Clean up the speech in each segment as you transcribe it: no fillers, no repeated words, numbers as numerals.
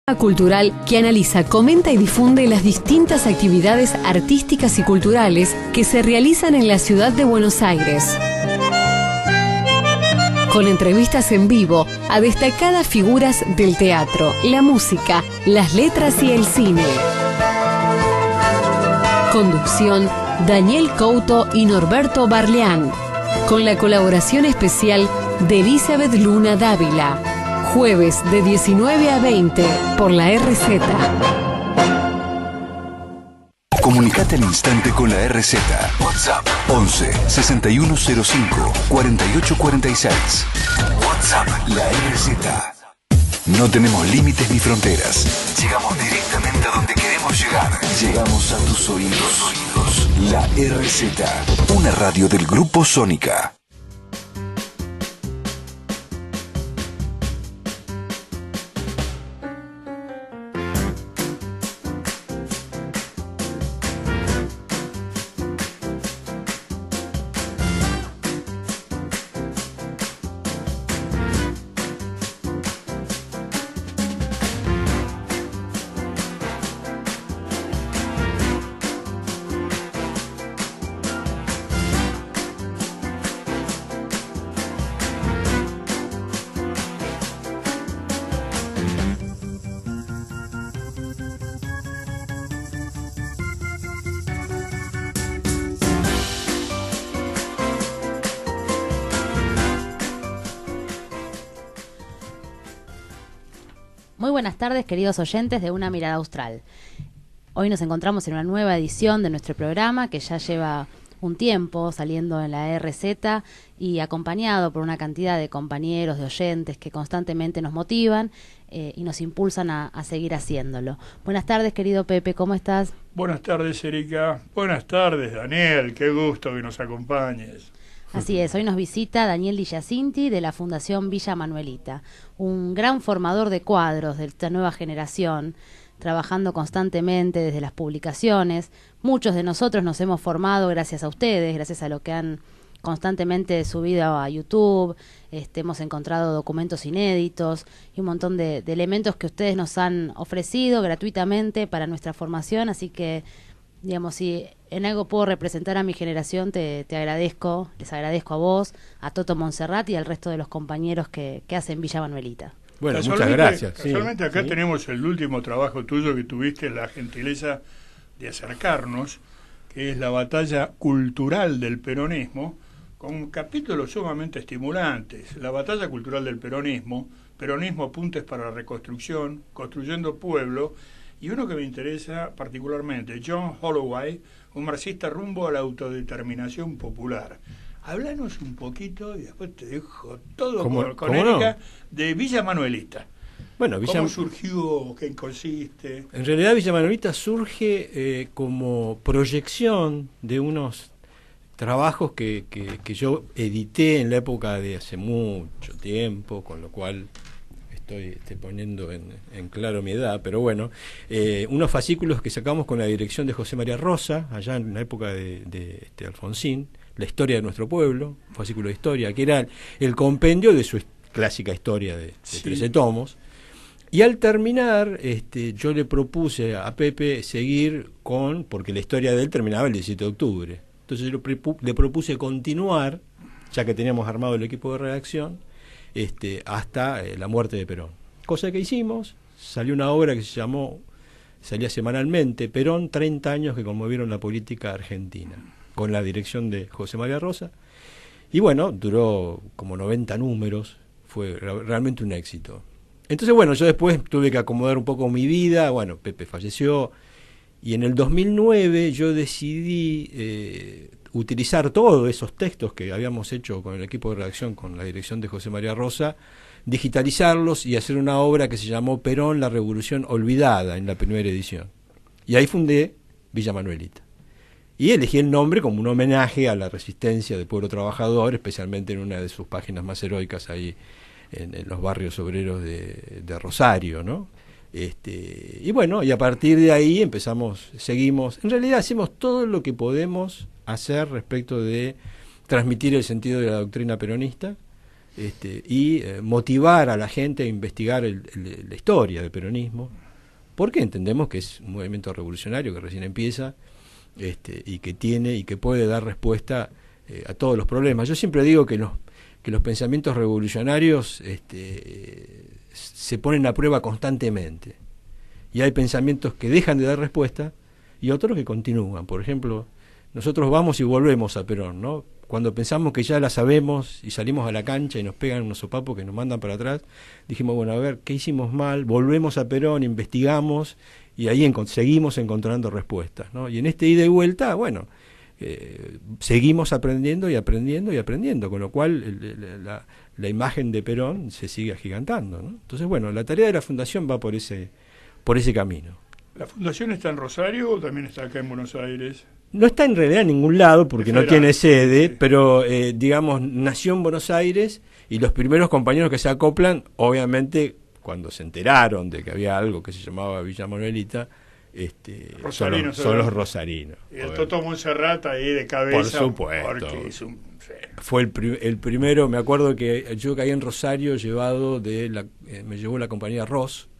Cultural que analiza, comenta y difunde las distintas actividades artísticas y culturales que se realizan en la ciudad de Buenos Aires. Con entrevistas en vivo a destacadas figuras del teatro, la música, las letras y el cine. Conducción: Daniel Couto y Norberto Barleán. Con la colaboración especial de Elizabeth Luna Dávila. Jueves de 19 a 20 por la RZ. Comunicate al instante con la RZ. WhatsApp 11 6105 4846. WhatsApp la RZ. No tenemos límites ni fronteras. Llegamos directamente a donde queremos llegar. Llegamos a tus oídos. La RZ. Una radio del Grupo Sónica. Muy buenas tardes, queridos oyentes de Una Mirada Austral. Hoy nos encontramos en una nueva edición de nuestro programa que ya lleva un tiempo saliendo en la RZ y acompañado por una cantidad de compañeros, de oyentes que constantemente nos motivan y nos impulsan a seguir haciéndolo. Buenas tardes, querido Pepe, ¿cómo estás? Buenas tardes, Erika. Buenas tardes, Daniel. Qué gusto que nos acompañes. Así es, hoy nos visita Daniel Di Giacinti de la Fundación Villa Manuelita, un gran formador de cuadros de esta nueva generación, trabajando constantemente desde las publicaciones. Muchos de nosotros nos hemos formado gracias a ustedes, gracias a lo que han constantemente subido a YouTube. Hemos encontrado documentos inéditos y un montón de elementos que ustedes nos han ofrecido gratuitamente para nuestra formación, así que digamos, si en algo puedo representar a mi generación, te agradezco, les agradezco a vos, a Toto Monserrat y al resto de los compañeros que hacen Villa Manuelita. Bueno, muchas gracias. Casualmente acá tenemos el último trabajo tuyo que tuviste la gentileza de acercarnos, que es la batalla cultural del peronismo, con capítulos sumamente estimulantes. La batalla cultural del peronismo, apuntes para la reconstrucción, construyendo pueblo, y uno que me interesa particularmente, John Holloway, un marxista rumbo a la autodeterminación popular. Háblanos un poquito y después te dejo todo con Erika, de Villa Manuelita. Bueno, ¿Cómo surgió? ¿Qué consiste? En realidad Villa Manuelita surge como proyección de unos trabajos que yo edité en la época de hace mucho tiempo, con lo cual estoy poniendo en claro mi edad, pero bueno, unos fascículos que sacamos con la dirección de José María Rosa, allá en la época de Alfonsín, la historia de nuestro pueblo, un fascículo de historia, que era el compendio de su clásica historia de 13 tomos. Y al terminar, yo le propuse a Pepe seguir porque la historia de él terminaba el 17 de octubre. Entonces yo le propuse continuar, ya que teníamos armado el equipo de redacción, hasta la muerte de Perón. Cosa que hicimos, salió una obra que salía semanalmente, Perón, 30 años que conmovieron la política argentina, con la dirección de José María Rosa, y bueno, duró como 90 números, fue realmente un éxito. Entonces bueno, yo después tuve que acomodar un poco mi vida, bueno, Pepe falleció, y en el 2009 yo decidí utilizar todos esos textos que habíamos hecho con el equipo de redacción, con la dirección de José María Rosa, digitalizarlos y hacer una obra que se llamó Perón, la Revolución Olvidada, en la primera edición. Y ahí fundé Villa Manuelita. Y elegí el nombre como un homenaje a la resistencia del pueblo trabajador, especialmente en una de sus páginas más heroicas ahí en los barrios obreros de Rosario, ¿no? Y bueno, y a partir de ahí seguimos, en realidad hacemos todo lo que podemos hacer respecto de transmitir el sentido de la doctrina peronista, y motivar a la gente a investigar la historia del peronismo, porque entendemos que es un movimiento revolucionario que recién empieza, y que tiene y que puede dar respuesta a todos los problemas. Yo siempre digo que los pensamientos revolucionarios se ponen a prueba constantemente, y hay pensamientos que dejan de dar respuesta y otros que continúan. Por ejemplo, nosotros vamos y volvemos a Perón, ¿no? Cuando pensamos que ya la sabemos y salimos a la cancha y nos pegan unos sopapos que nos mandan para atrás, dijimos, bueno, a ver, ¿qué hicimos mal? Volvemos a Perón, investigamos y ahí seguimos encontrando respuestas, ¿no? Y en este ida y vuelta, bueno, seguimos aprendiendo y aprendiendo y aprendiendo, con lo cual la imagen de Perón se sigue agigantando, ¿no? Entonces, bueno, la tarea de la Fundación va por ese camino. ¿La Fundación está en Rosario o también está acá en Buenos Aires? No está en realidad en ningún lado porque no tiene sede, sí. Pero digamos, nació en Buenos Aires y los primeros compañeros que se acoplan, obviamente, cuando se enteraron de que había algo que se llamaba Villa Manuelita, son los rosarinos. Y el Toto Monserrat ahí de cabeza. Por supuesto. Sí. Fue el primero, me acuerdo que yo caí en Rosario me llevó la compañía Ross,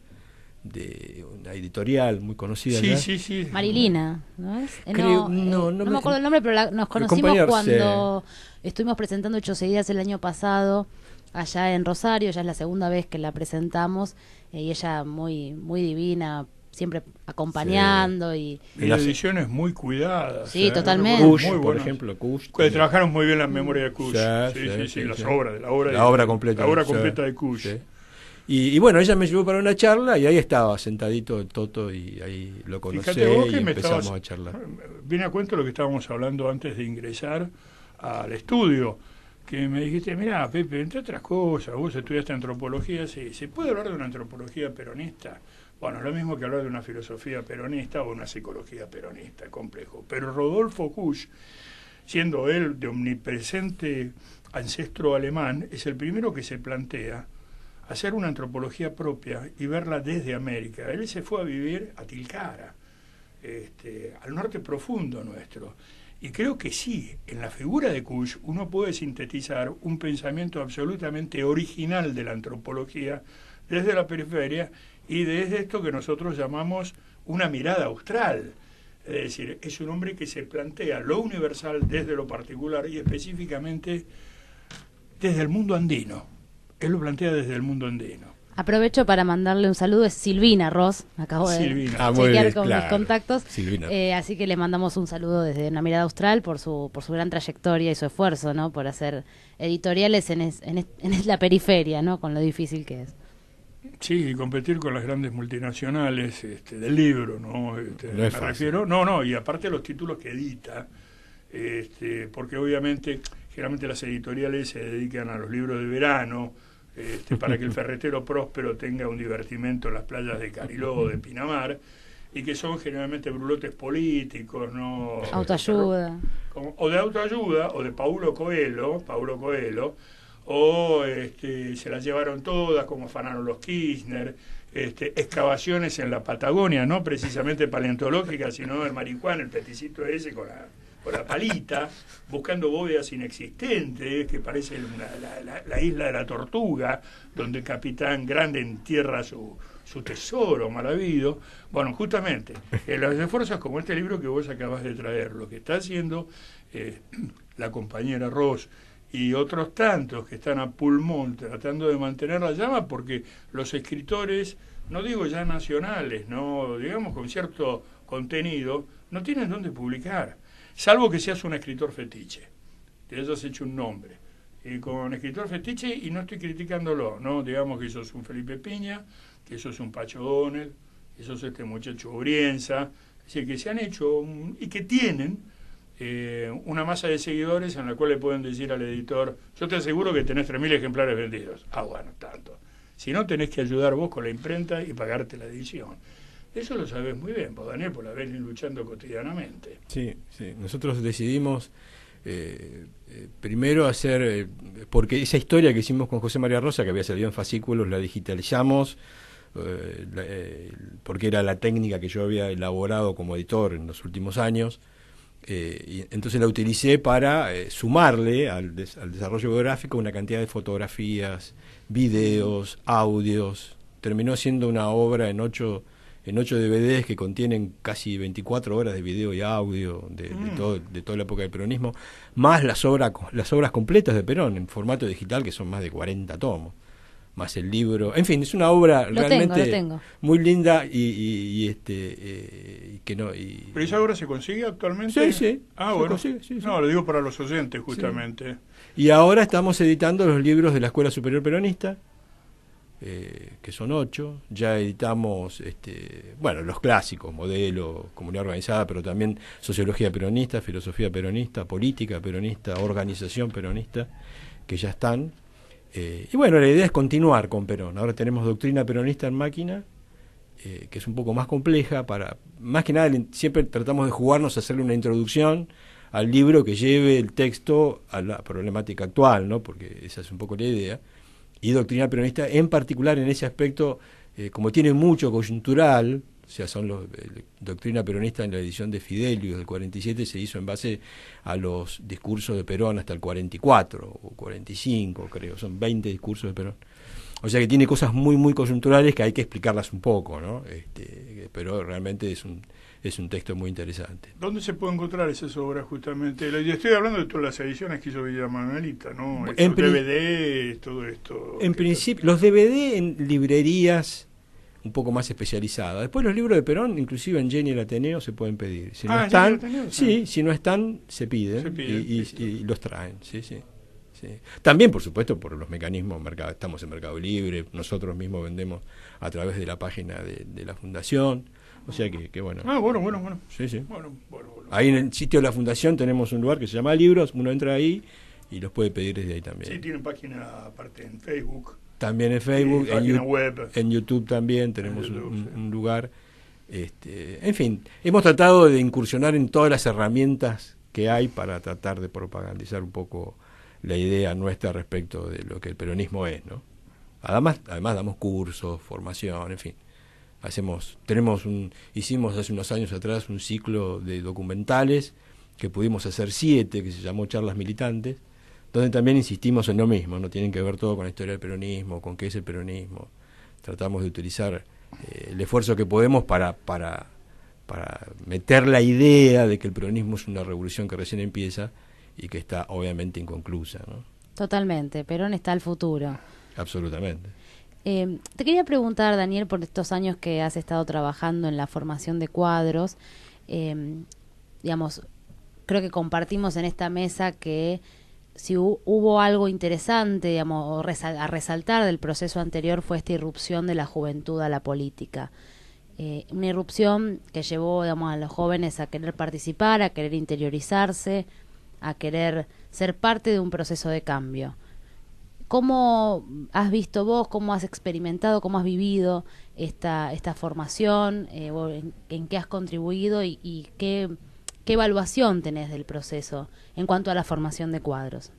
de una editorial muy conocida. Sí. Marilina, ¿no es? No me acuerdo el nombre, pero nos conocimos cuando estuvimos presentando 8 días el año pasado allá en Rosario. Ya es la segunda vez que la presentamos, y ella muy muy divina, siempre acompañando. Sí. Y la edición es muy cuidada. Sí, totalmente. Kush, muy por ejemplo, Kush. Trabajaron muy bien la memoria de Kush. Sí, las obras, la obra completa de Kush. Sí. Y bueno, ella me llevó para una charla y ahí estaba sentadito el Toto y ahí lo conocí y empezamos a charlar. Viene a cuento lo que estábamos hablando antes de ingresar al estudio, que me dijiste, mirá, Pepe, entre otras cosas, vos estudiaste antropología, ¿se puede hablar de una antropología peronista? Bueno, es lo mismo que hablar de una filosofía peronista o una psicología peronista, complejo. Pero Rodolfo Kusch, siendo él de omnipresente ancestro alemán, es el primero que se plantea hacer una antropología propia y verla desde América. Él se fue a vivir a Tilcara, al norte profundo nuestro. Y creo que sí, en la figura de Kusch uno puede sintetizar un pensamiento absolutamente original de la antropología desde la periferia y desde esto que nosotros llamamos una mirada austral. Es decir, es un hombre que se plantea lo universal desde lo particular y específicamente desde el mundo andino. Él lo plantea desde el mundo andino. Aprovecho para mandarle un saludo, es Silvina Ross, acabo de chequear con mis contactos, así que le mandamos un saludo desde Una Mirada Austral por su gran trayectoria y su esfuerzo, ¿no? Por hacer editoriales en la periferia, ¿no? Con lo difícil que es. Sí, y competir con las grandes multinacionales del libro, ¿no? Me refiero, y aparte los títulos que edita, porque obviamente generalmente las editoriales se dedican a los libros de verano, para que el ferretero próspero tenga un divertimento en las playas de Cariló o de Pinamar, y que son generalmente brulotes políticos, ¿no? Autoayuda. O de autoayuda, o de Paulo Coelho, o se las llevaron todas, como afanaron los Kirchner, excavaciones en la Patagonia, no precisamente paleontológicas, sino el marihuana, el peticito ese con la palita, buscando bóvedas inexistentes, que parece la isla de la Tortuga, donde el capitán Grande entierra su tesoro mal habido. Bueno, justamente, los esfuerzos como este libro que vos acabas de traer, lo que está haciendo la compañera Ross y otros tantos que están a pulmón tratando de mantener la llama, porque los escritores, no digo ya nacionales, no digamos con cierto contenido, no tienen dónde publicar. Salvo que seas un escritor fetiche, que hayas hecho un nombre. Y con escritor fetiche, y no estoy criticándolo, ¿no? Digamos que sos un Felipe Piña, que sos un Pacho Donel, que sos este muchacho Brienza, es decir, que se han hecho y que tienen una masa de seguidores en la cual le pueden decir al editor, yo te aseguro que tenés 3.000 ejemplares vendidos. Ah, bueno, tanto. Si no, tenés que ayudar vos con la imprenta y pagarte la edición. Eso lo sabes muy bien, vos, Daniel, por haber luchando cotidianamente. Sí. Nosotros decidimos primero hacer, porque esa historia que hicimos con José María Rosa, que había salido en fascículos, la digitalizamos, porque era la técnica que yo había elaborado como editor en los últimos años, Y entonces la utilicé para sumarle al desarrollo biográfico una cantidad de fotografías, videos, audios. Terminó siendo una obra en 8 DVDs que contienen casi 24 horas de video y audio de toda la época del peronismo, más las obras completas de Perón en formato digital, que son más de 40 tomos, más el libro. En fin, es una obra realmente muy linda y que no. ¿Pero esa obra se consigue actualmente? Sí. Bueno. Consigue, sí. No, lo digo para los oyentes, justamente. Sí. Y ahora estamos editando los libros de la Escuela Superior Peronista, que son 8. Ya editamos los clásicos, Modelo, Comunidad Organizada, pero también Sociología Peronista, Filosofía Peronista, Política Peronista, Organización Peronista, que ya están. Y bueno, la idea es continuar con Perón. Ahora tenemos Doctrina Peronista en máquina, que es un poco más compleja. Más que nada, siempre tratamos de jugarnos a hacerle una introducción al libro que lleve el texto a la problemática actual, ¿no? Porque esa es un poco la idea. Y Doctrina Peronista, en particular en ese aspecto, como tiene mucho coyuntural, o sea, Doctrina Peronista en la edición de Fidelio del 47 se hizo en base a los discursos de Perón hasta el 44 o 45, creo, son 20 discursos de Perón. O sea que tiene cosas muy, muy coyunturales que hay que explicarlas un poco, ¿no? Pero realmente es un texto muy interesante. ¿Dónde se puede encontrar esas obras justamente? Yo estoy hablando de todas las ediciones que hizo Villa Manuelita, ¿no? DVD, todo esto. En principio, los DVD en librerías un poco más especializadas. Después los libros de Perón, inclusive en Jenny el Ateneo, se pueden pedir. Si no están, si no están, se piden y los traen. Sí. También, por supuesto, por los mecanismos, estamos en Mercado Libre, nosotros mismos vendemos a través de la página de la Fundación. O sea que bueno. Bueno. Sí. Bueno. Ahí en el sitio de la Fundación tenemos un lugar que se llama Libros, uno entra ahí y los puede pedir desde ahí también. Sí, tienen página aparte en Facebook. También en Facebook, web. En YouTube también tenemos un lugar. En fin, hemos tratado de incursionar en todas las herramientas que hay para tratar de propagandizar un poco la idea nuestra respecto de lo que el peronismo es, ¿no? Además damos cursos, formación, en fin. Hicimos hace unos años atrás un ciclo de documentales que pudimos hacer 7, que se llamó Charlas Militantes, donde también insistimos en lo mismo, no tienen que ver todo con la historia del peronismo, con qué es el peronismo. Tratamos de utilizar el esfuerzo que podemos para meter la idea de que el peronismo es una revolución que recién empieza y que está obviamente inconclusa, ¿no? Totalmente, Perón está al futuro. Absolutamente. Te quería preguntar, Daniel, por estos años que has estado trabajando en la formación de cuadros, creo que compartimos en esta mesa que si hubo algo interesante, digamos, a resaltar del proceso anterior fue esta irrupción de la juventud a la política. Una irrupción que llevó, digamos, a los jóvenes a querer participar, a querer interiorizarse, a querer ser parte de un proceso de cambio. ¿Cómo has visto vos, cómo has experimentado, cómo has vivido esta formación, en qué has contribuido y qué evaluación tenés del proceso en cuanto a la formación de cuadros?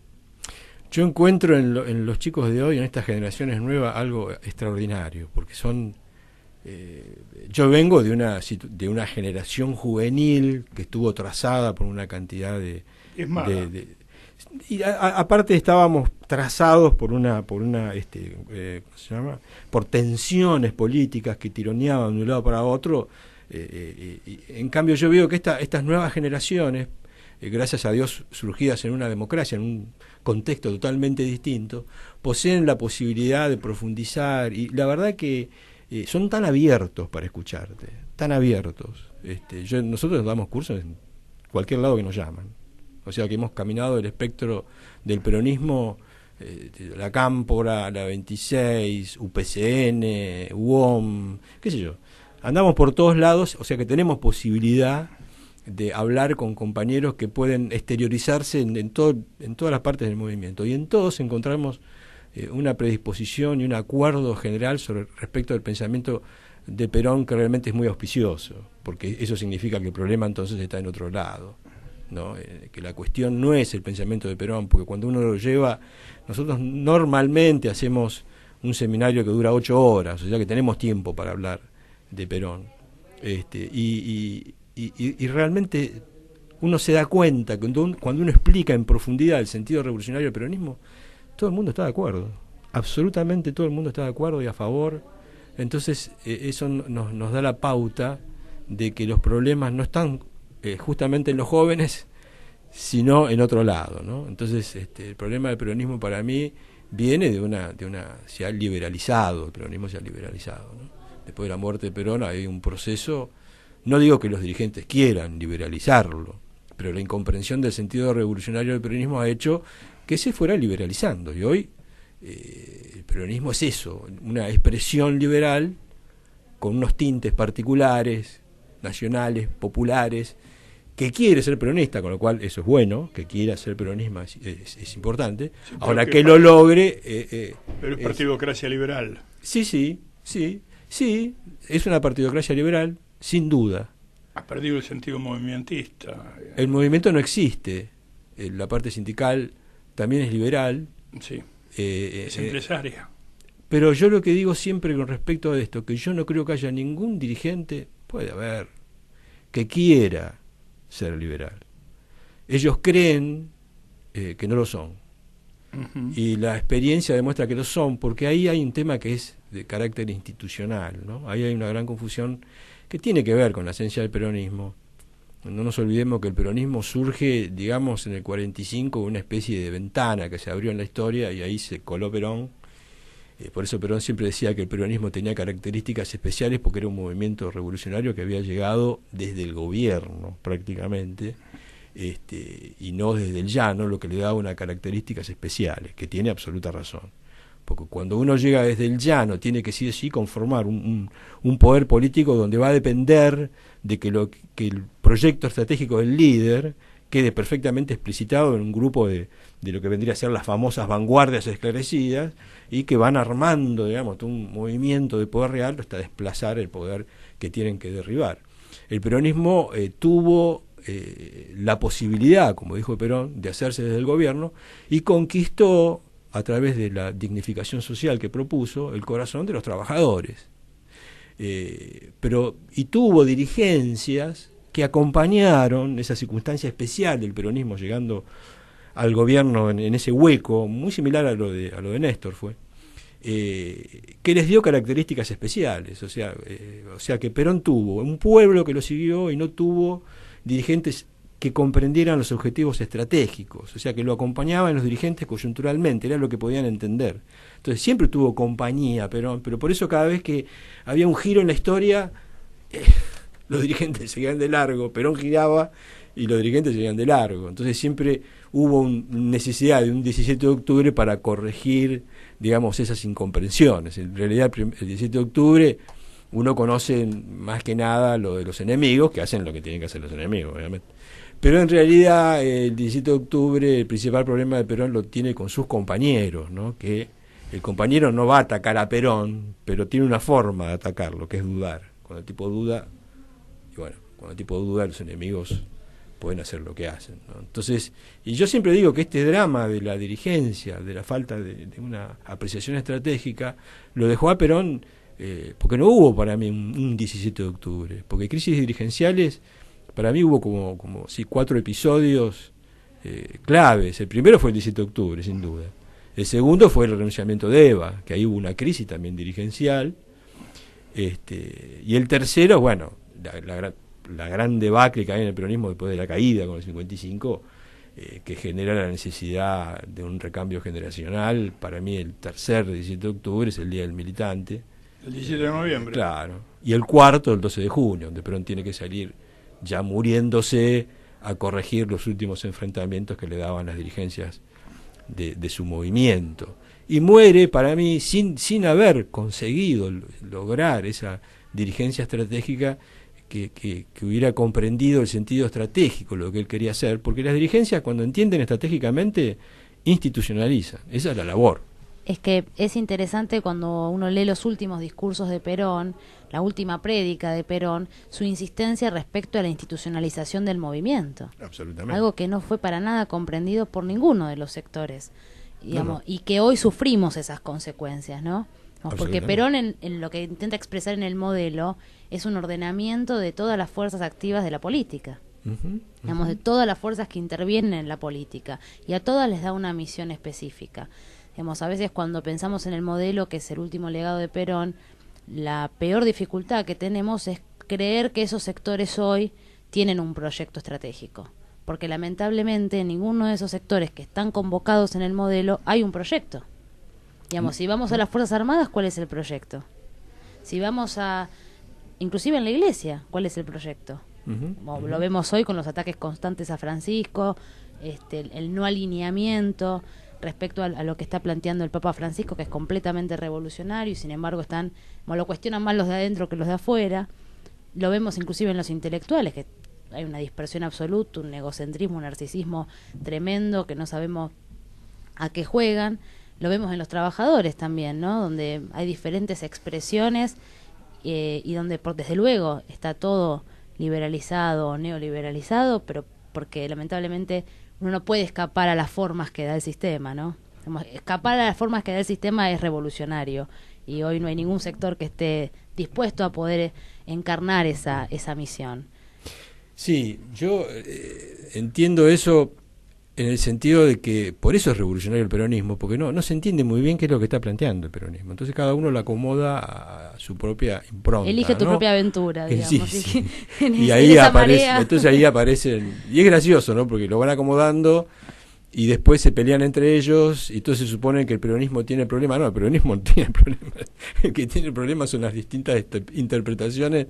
Yo encuentro en los chicos de hoy, en estas generaciones nuevas, algo extraordinario, porque son... yo vengo de una generación juvenil que estuvo trazada por una cantidad aparte estábamos trazados por por tensiones políticas que tironeaban de un lado para otro. En cambio yo veo que estas nuevas generaciones, gracias a Dios surgidas en una democracia, en un contexto totalmente distinto, poseen la posibilidad de profundizar y la verdad que son tan abiertos para escucharte, tan abiertos. Nosotros damos cursos en cualquier lado que nos llaman. O sea que hemos caminado el espectro del peronismo, la Cámpora, la 26, UPCN, UOM, qué sé yo. Andamos por todos lados, o sea que tenemos posibilidad de hablar con compañeros que pueden exteriorizarse en todas las partes del movimiento. Y en todos encontramos una predisposición y un acuerdo general respecto al pensamiento de Perón que realmente es muy auspicioso, porque eso significa que el problema entonces está en otro lado, ¿no? Que la cuestión no es el pensamiento de Perón, porque cuando uno lo lleva, nosotros normalmente hacemos un seminario que dura 8 horas, o sea que tenemos tiempo para hablar de Perón, y realmente uno se da cuenta que cuando uno explica en profundidad el sentido revolucionario del peronismo, todo el mundo está de acuerdo, absolutamente todo el mundo está de acuerdo y a favor. Entonces eso nos da la pauta de que los problemas no están justamente en los jóvenes, sino en otro lado, ¿no? Entonces el problema del peronismo para mí viene de una se ha liberalizado, el peronismo se ha liberalizado, ¿no? Después de la muerte de Perón hay un proceso, no digo que los dirigentes quieran liberalizarlo, pero la incomprensión del sentido revolucionario del peronismo ha hecho que se fuera liberalizando, y hoy el peronismo es eso, una expresión liberal con unos tintes particulares, nacionales, populares, que quiere ser peronista, con lo cual eso es bueno, que quiera ser peronismo es importante. Sí, ahora que lo logre... pero es partidocracia liberal. Sí, es una partidocracia liberal, sin duda. Ha perdido el sentido movimentista. El movimiento no existe, la parte sindical también es liberal. Sí, es empresaria. Pero yo lo que digo siempre con respecto a esto, que yo no creo que haya ningún dirigente, puede haber, que quiera ser liberal. Ellos creen que no lo son. Uh-huh. Y la experiencia demuestra que lo son, porque ahí hay un tema que es de carácter institucional, ¿no? Ahí hay una gran confusión que tiene que ver con la esencia del peronismo. No nos olvidemos que el peronismo surge, digamos, en el 45, una especie de ventana que se abrió en la historia y ahí se coló Perón. Por eso Perón siempre decía que el peronismo tenía características especiales porque era un movimiento revolucionario que había llegado desde el gobierno prácticamente, y no desde el llano, lo que le daba unas características especiales, que tiene absoluta razón. Porque cuando uno llega desde el llano tiene que sí o sí conformar un poder político donde va a depender de que el proyecto estratégico del líder quede perfectamente explicitado en un grupo de lo que vendría a ser las famosas vanguardias esclarecidas, y que van armando, digamos, un movimiento de poder real hasta desplazar el poder que tienen que derribar. El peronismo tuvo la posibilidad, como dijo Perón, de hacerse desde el gobierno, y conquistó, a través de la dignificación social que propuso, el corazón de los trabajadores. Y tuvo dirigencias que acompañaron esa circunstancia especial del peronismo llegando al gobierno en ese hueco, muy similar a lo de Néstor fue, que les dio características especiales, o sea que Perón tuvo un pueblo que lo siguió y no tuvo dirigentes que comprendieran los objetivos estratégicos, o sea que lo acompañaban los dirigentes coyunturalmente, era lo que podían entender. Entonces siempre tuvo compañía Perón, pero por eso cada vez que había un giro en la historia, los dirigentes seguían de largo, Perón giraba y los dirigentes seguían de largo. Entonces siempre hubo necesidad de un 17 de octubre para corregir, digamos, esas incomprensiones. En realidad el 17 de octubre uno conoce más que nada lo de los enemigos, que hacen lo que tienen que hacer los enemigos, obviamente. Pero en realidad el 17 de octubre el principal problema de Perón lo tiene con sus compañeros, ¿no? Que el compañero no va a atacar a Perón, pero tiene una forma de atacarlo, que es dudar. Cuando el tipo duda, los enemigos pueden hacer lo que hacen, ¿no? Entonces, y yo siempre digo que este drama de la dirigencia, de la falta de una apreciación estratégica, lo dejó a Perón, porque no hubo para mí un 17 de octubre, porque crisis dirigenciales, para mí hubo como 4 episodios claves. El primero fue el 17 de octubre, sin duda. El segundo fue el renunciamiento de Eva, que ahí hubo una crisis también dirigencial. Y el tercero, bueno, la gran debacle que hay en el peronismo después de la caída con el 55, que genera la necesidad de un recambio generacional. Para mí el tercer 17 de octubre es el Día del Militante. El 17 de noviembre. Claro. Y el cuarto, el 12 de junio, donde Perón tiene que salir ya muriéndose a corregir los últimos enfrentamientos que le daban las dirigencias de su movimiento. Y muere, para mí, sin haber conseguido lograr esa dirigencia estratégica que hubiera comprendido el sentido estratégico, lo que él quería hacer, porque las dirigencias, cuando entienden estratégicamente, institucionalizan. Esa es la labor. Es que es interesante cuando uno lee los últimos discursos de Perón, la última prédica de Perón, su insistencia respecto a la institucionalización del movimiento. Absolutamente. Algo que no fue para nada comprendido por ninguno de los sectores, digamos, y que hoy sufrimos esas consecuencias, ¿no? Porque Perón en lo que intenta expresar en el modelo es un ordenamiento de todas las fuerzas activas de la política. digamos, de todas las fuerzas que intervienen en la política, y a todas les da una misión específica. Digamos, a veces cuando pensamos en el modelo, que es el último legado de Perón, la peor dificultad que tenemos es creer que esos sectores hoy tienen un proyecto estratégico, porque lamentablemente en ninguno de esos sectores que están convocados en el modelo hay un proyecto. Digamos, si vamos a las Fuerzas Armadas, ¿cuál es el proyecto? Si vamos a, inclusive en la Iglesia, ¿cuál es el proyecto? Lo vemos hoy con los ataques constantes a Francisco, el no alineamiento respecto a lo que está planteando el Papa Francisco, que es completamente revolucionario, y sin embargo lo cuestionan más los de adentro que los de afuera. Lo vemos inclusive en los intelectuales, que hay una dispersión absoluta, un egocentrismo, un narcisismo tremendo, que no sabemos a qué juegan. Lo vemos en los trabajadores también, ¿no? Donde hay diferentes expresiones y donde desde luego está todo liberalizado o neoliberalizado, pero porque lamentablemente uno no puede escapar a las formas que da el sistema, ¿no? Escapar a las formas que da el sistema es revolucionario, y hoy no hay ningún sector que esté dispuesto a poder encarnar esa misión. Sí, yo entiendo eso en el sentido de que por eso es revolucionario el peronismo, porque no se entiende muy bien qué es lo que está planteando el peronismo. Entonces cada uno lo acomoda a su propia impronta. Elige tu propia aventura, digamos. Sí. Y ahí aparece, entonces ahí aparecen, y es gracioso, ¿no? Porque lo van acomodando y después se pelean entre ellos, y entonces suponen que el peronismo tiene problema. No, el peronismo no tiene problema. El que tiene problema son las distintas interpretaciones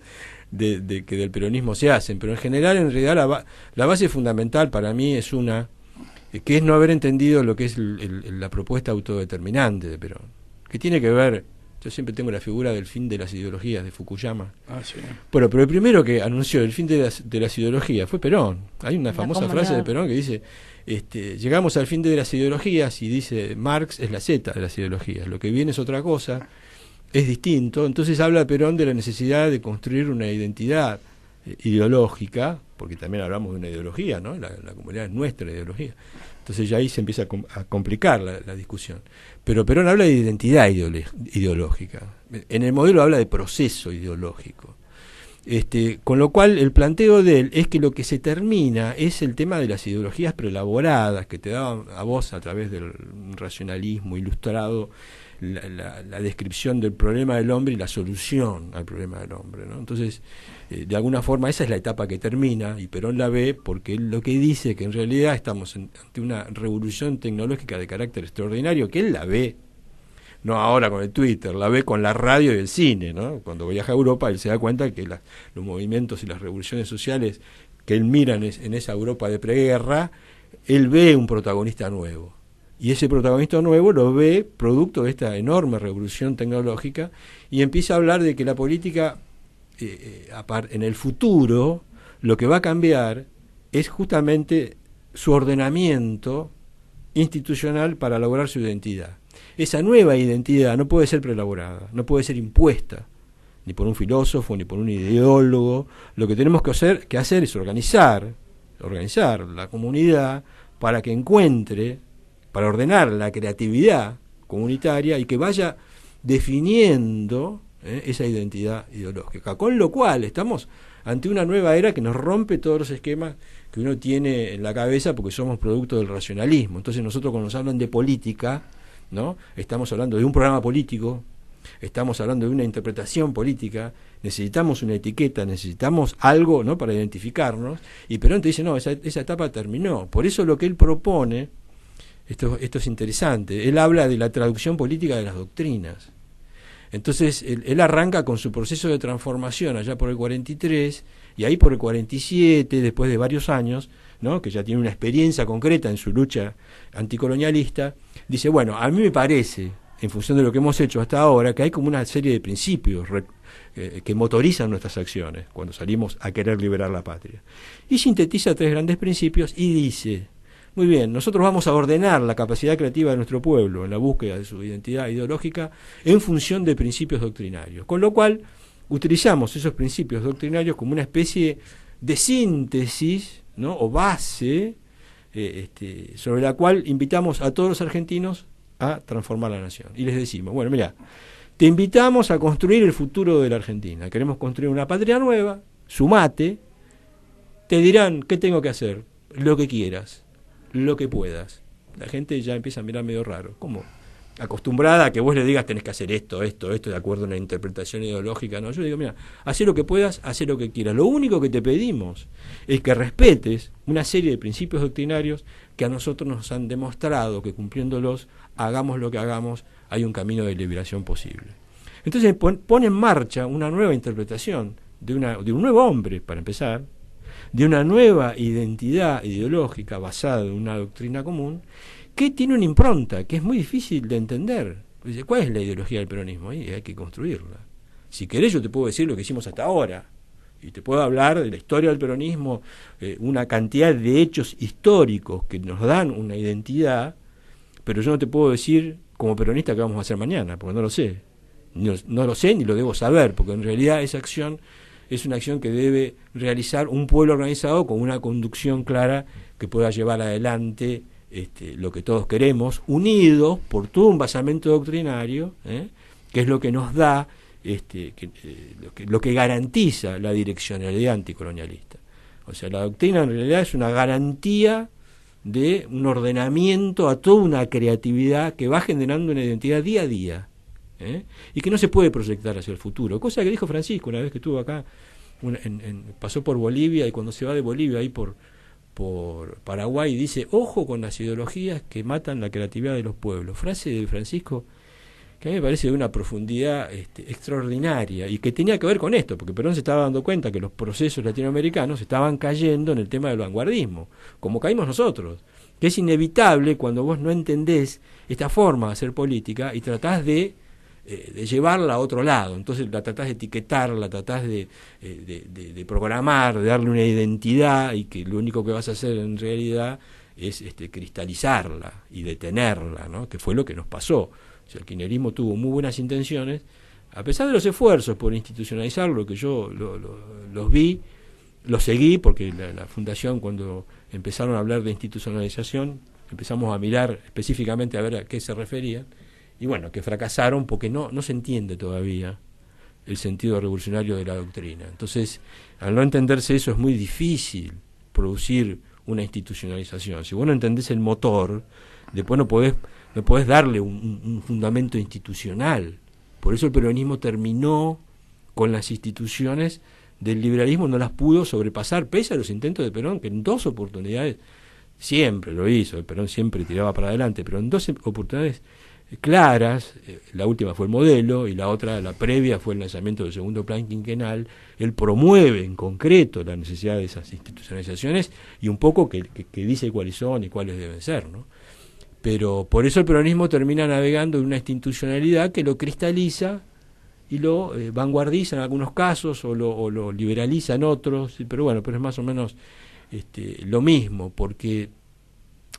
de que del peronismo se hacen. Pero en general, en realidad, la base fundamental para mí es que es no haber entendido lo que es la propuesta autodeterminante de Perón, que tiene que ver, yo siempre tengo la figura del fin de las ideologías de Fukuyama. Sí. Bueno, pero el primero que anunció el fin de las ideologías fue Perón. Hay una famosa frase de Perón que dice, llegamos al fin de las ideologías, y dice, Marx es la Z de las ideologías, lo que viene es otra cosa, es distinto. Entonces habla Perón de la necesidad de construir una identidad ideológica, porque también hablamos de una ideología, ¿no? La comunidad es nuestra ideología. Entonces ya ahí se empieza a complicar la discusión. Pero Perón habla de identidad ideológica. En el modelo habla de proceso ideológico. Con lo cual el planteo de él es que lo que se termina es el tema de las ideologías preelaboradas que te daban a vos a través del racionalismo ilustrado, la descripción del problema del hombre y la solución al problema del hombre, ¿no? Entonces, de alguna forma esa es la etapa que termina, y Perón la ve porque él lo que dice que en realidad estamos ante una revolución tecnológica de carácter extraordinario, que él la ve, no ahora con el Twitter, la ve con la radio y el cine, ¿no? Cuando viaja a Europa él se da cuenta que los movimientos y las revoluciones sociales que él mira en esa Europa de preguerra, él ve un protagonista nuevo. Y ese protagonista nuevo lo ve producto de esta enorme revolución tecnológica, y empieza a hablar de que la política, en el futuro, lo que va a cambiar es justamente su ordenamiento institucional para lograr su identidad. Esa nueva identidad no puede ser preelaborada, no puede ser impuesta, ni por un filósofo, ni por un ideólogo. Lo que tenemos que hacer es organizar la comunidad para que encuentre, para ordenar la creatividad comunitaria y que vaya definiendo esa identidad ideológica. Con lo cual estamos ante una nueva era que nos rompe todos los esquemas que uno tiene en la cabeza, porque somos producto del racionalismo. Entonces nosotros, cuando nos hablan de política, ¿no?, estamos hablando de un programa político, estamos hablando de una interpretación política, necesitamos una etiqueta, necesitamos algo, ¿no?, para identificarnos, y Perón te dice, no, esa etapa terminó. Por eso lo que él propone, esto es interesante, él habla de la traducción política de las doctrinas. Entonces él arranca con su proceso de transformación allá por el 43, y ahí por el 47, después de varios años, ¿no?, que ya tiene una experiencia concreta en su lucha anticolonialista, dice, bueno, a mí me parece, en función de lo que hemos hecho hasta ahora, que hay como una serie de principios que motorizan nuestras acciones cuando salimos a querer liberar la patria. Y sintetiza 3 grandes principios y dice, muy bien, nosotros vamos a ordenar la capacidad creativa de nuestro pueblo en la búsqueda de su identidad ideológica en función de principios doctrinarios, con lo cual utilizamos esos principios doctrinarios como una especie de síntesis, ¿no?, o base sobre la cual invitamos a todos los argentinos a transformar la nación. Y les decimos, bueno, mira, te invitamos a construir el futuro de la Argentina. Queremos construir una patria nueva, sumate, te dirán qué tengo que hacer, lo que quieras, lo que puedas. La gente ya empieza a mirar medio raro, ¿cómo? Acostumbrada a que vos le digas tenés que hacer esto, de acuerdo a una interpretación ideológica. No, yo digo, mira, haz lo que puedas, haz lo que quieras. Lo único que te pedimos es que respetes una serie de principios doctrinarios que a nosotros nos han demostrado que cumpliéndolos, hagamos lo que hagamos, hay un camino de liberación posible. Entonces pone en marcha una nueva interpretación de un nuevo hombre, para empezar, de una nueva identidad ideológica basada en una doctrina común, que tiene una impronta que es muy difícil de entender. ¿Cuál es la ideología del peronismo? Ahí hay que construirla. Si querés, yo te puedo decir lo que hicimos hasta ahora, y te puedo hablar de la historia del peronismo, una cantidad de hechos históricos que nos dan una identidad, pero yo no te puedo decir como peronista qué vamos a hacer mañana, porque no lo sé. No lo sé ni lo debo saber, porque en realidad esa acción es una acción que debe realizar un pueblo organizado con una conducción clara que pueda llevar adelante lo que todos queremos, unidos por todo un basamento doctrinario, que es lo que nos da, lo que garantiza la direccionalidad anticolonialista. O sea, la doctrina en realidad es una garantía de un ordenamiento a toda una creatividad que va generando una identidad día a día, y que no se puede proyectar hacia el futuro. Cosa que dijo Francisco una vez que estuvo acá, pasó por Bolivia, y cuando se va de Bolivia ahí por Paraguay, dice, ojo con las ideologías que matan la creatividad de los pueblos. Frase de Francisco que a mí me parece de una profundidad extraordinaria, y que tenía que ver con esto, porque Perón se estaba dando cuenta que los procesos latinoamericanos estaban cayendo en el tema del vanguardismo, como caímos nosotros, que es inevitable cuando vos no entendés esta forma de hacer política y tratás de llevarla a otro lado. Entonces la tratás de etiquetar, la tratás de programar, de darle una identidad, y que lo único que vas a hacer en realidad es cristalizarla y detenerla, ¿no? Que fue lo que nos pasó. O sea, el kirchnerismo tuvo muy buenas intenciones, a pesar de los esfuerzos por institucionalizarlo, que yo los vi, los seguí, porque la fundación, cuando empezaron a hablar de institucionalización, empezamos a mirar específicamente a ver a qué se referían. Y bueno, que fracasaron porque no se entiende todavía el sentido revolucionario de la doctrina. Entonces, al no entenderse eso, es muy difícil producir una institucionalización. Si vos no entendés el motor, después no podés darle un fundamento institucional. Por eso el peronismo terminó con las instituciones del liberalismo, no las pudo sobrepasar, pese a los intentos de Perón, que en 2 oportunidades siempre lo hizo. El Perón siempre tiraba para adelante, pero en 2 oportunidades claras, la última fue el modelo y la otra, la previa, fue el lanzamiento del segundo plan quinquenal. Él promueve en concreto la necesidad de esas institucionalizaciones y un poco que dice cuáles son y cuáles deben ser, ¿no? Pero por eso el peronismo termina navegando en una institucionalidad que lo cristaliza y lo vanguardiza en algunos casos, o lo liberaliza en otros, pero bueno, pero es más o menos lo mismo, porque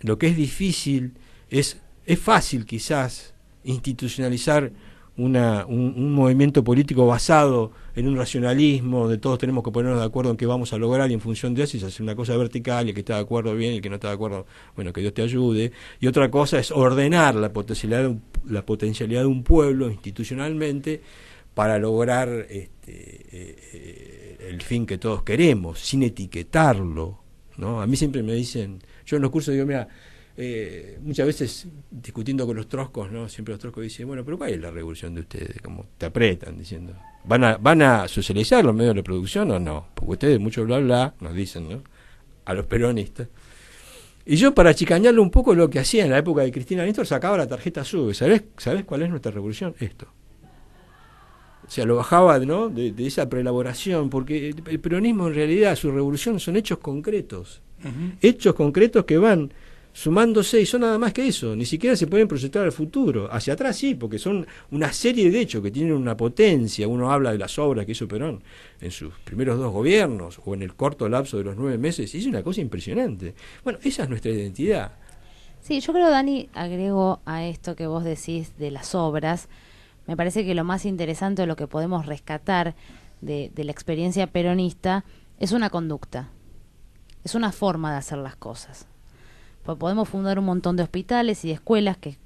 lo que es difícil es fácil quizás institucionalizar un movimiento político basado en un racionalismo, donde todos tenemos que ponernos de acuerdo en qué vamos a lograr, y en función de eso es hacer una cosa vertical, y el que está de acuerdo bien, y el que no está de acuerdo, bueno, que Dios te ayude. Y otra cosa es ordenar la potencialidad de un pueblo institucionalmente para lograr el fin que todos queremos, sin etiquetarlo, ¿no? A mí siempre me dicen, yo en los cursos digo, mira, muchas veces discutiendo con los troscos, ¿no? Siempre los troscos dicen, bueno, pero ¿cuál es la revolución de ustedes? Como te apretan diciendo, ¿van a socializar los medios de producción o no? Porque ustedes mucho bla bla nos dicen, ¿no? A los peronistas. Y yo, para chicañarle un poco, lo que hacía en la época de Cristina Néstor, sacaba la tarjeta SUBE. ¿Sabés cuál es nuestra revolución? Esto. O sea, lo bajaba, ¿no? de esa preelaboración, porque el peronismo en realidad, su revolución son hechos concretos. Hechos concretos que van sumándose, y son nada más que eso, ni siquiera se pueden proyectar al futuro. Hacia atrás sí, porque son una serie de hechos que tienen una potencia. Uno habla de las obras que hizo Perón en sus primeros 2 gobiernos, o en el corto lapso de los 9 meses, y es una cosa impresionante. Bueno, esa es nuestra identidad. Sí, yo creo, Dani, agrego a esto que vos decís de las obras, me parece que lo más interesante, o lo que podemos rescatar de la experiencia peronista, es una conducta, es una forma de hacer las cosas. Pues podemos fundar un montón de hospitales y de escuelas, que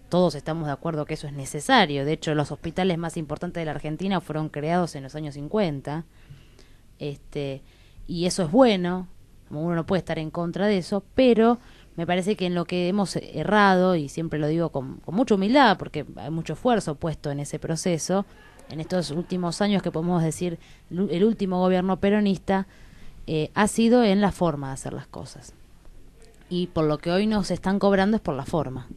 todos estamos de acuerdo que eso es necesario. De hecho, los hospitales más importantes de la Argentina fueron creados en los años 50. Y eso es bueno, Uno no puede estar en contra de eso, pero me parece que en lo que hemos errado, y siempre lo digo con mucha humildad, porque hay mucho esfuerzo puesto en ese proceso, en estos últimos años que podemos decir el último gobierno peronista, ha sido en la forma de hacer las cosas. Y por lo que hoy nos están cobrando es por la forma.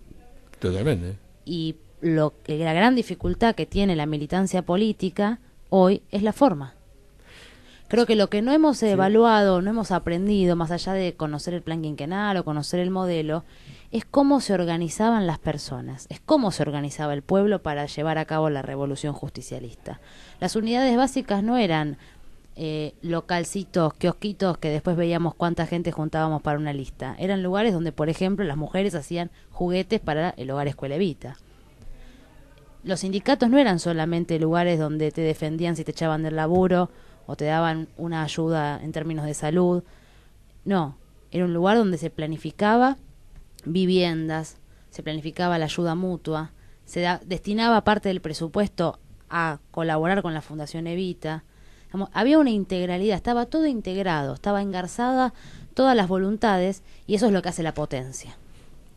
Totalmente. Y la gran dificultad que tiene la militancia política hoy es la forma. Creo que lo que no hemos evaluado, no hemos aprendido, más allá de conocer el plan quinquenal o conocer el modelo, es cómo se organizaban las personas, es cómo se organizaba el pueblo para llevar a cabo la revolución justicialista. Las unidades básicas no eran localcitos, kiosquitos que después veíamos cuánta gente juntábamos para una lista. Eran lugares donde, por ejemplo, las mujeres hacían juguetes para el hogar Escuela Evita. Los sindicatos no eran solamente lugares donde te defendían si te echaban del laburo o te daban una ayuda en términos de salud. No, era un lugar donde se planificaba viviendas, se planificaba la ayuda mutua, destinaba parte del presupuesto a colaborar con la Fundación Evita. Había una integralidad, estaba todo integrado, estaba engarzada todas las voluntades, y eso es lo que hace la potencia.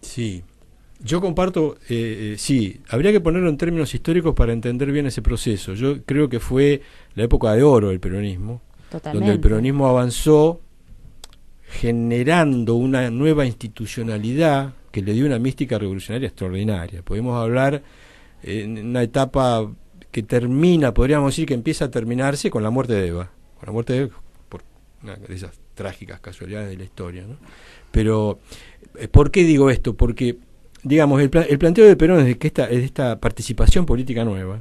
Sí, yo comparto, sí, habría que ponerlo en términos históricos para entender bien ese proceso. Yo creo que fue la época de oro del peronismo, Totalmente. donde el peronismo avanzó generando una nueva institucionalidad que le dio una mística revolucionaria extraordinaria. Podemos hablar en una etapa que termina, podríamos decir que empieza a terminarse con la muerte de Eva. Con la muerte de Eva, por una de esas trágicas casualidades de la historia, ¿no? Pero, ¿por qué digo esto? Porque, digamos, el planteo de Perón es de que esta participación política nueva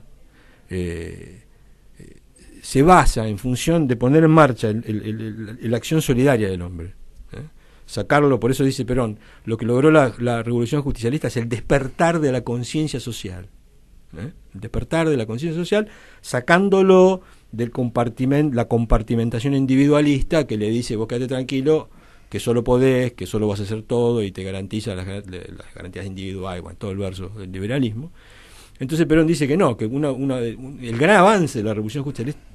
se basa en función de poner en marcha la acción solidaria del hombre. Sacarlo, por eso dice Perón, lo que logró la revolución justicialista es el despertar de la conciencia social. El despertar de la conciencia social, sacándolo del la compartimentación individualista que le dice: vos quédate tranquilo, que solo podés, que solo vas a hacer todo y te garantiza las garantías individuales, bueno, todo el verso del liberalismo. Entonces Perón dice que no, que el gran avance de la revolución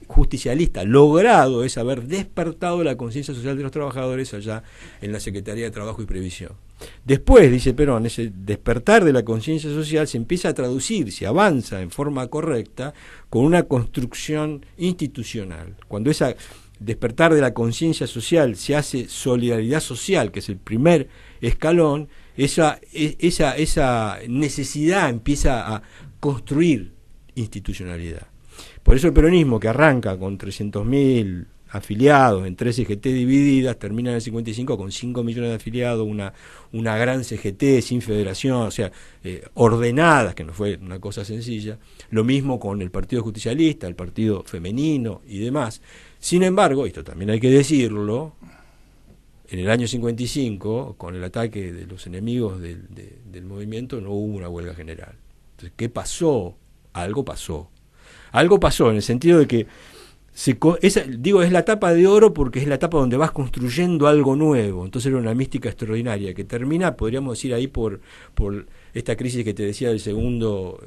justicialista logrado es haber despertado la conciencia social de los trabajadores allá en la Secretaría de Trabajo y Previsión. Después, dice Perón, ese despertar de la conciencia social se empieza a traducir, se avanza en forma correcta con una construcción institucional. Cuando esa despertar de la conciencia social se hace solidaridad social, que es el primer escalón, esa necesidad empieza a construir institucionalidad. Por eso el peronismo, que arranca con 300.000 afiliados en 3 CGT divididas, termina en el 55 con 5 millones de afiliados, una gran CGT sin federación, o sea, ordenadas, que no fue una cosa sencilla. Lo mismo con el Partido Justicialista, el Partido Femenino y demás. Sin embargo, esto también hay que decirlo, en el año 55, con el ataque de los enemigos del movimiento, no hubo una huelga general. Entonces, ¿qué pasó? Algo pasó. Algo pasó en el sentido de que es la etapa de oro porque es la etapa donde vas construyendo algo nuevo. Entonces era una mística extraordinaria que termina, podríamos decir, ahí por esta crisis que te decía del segundo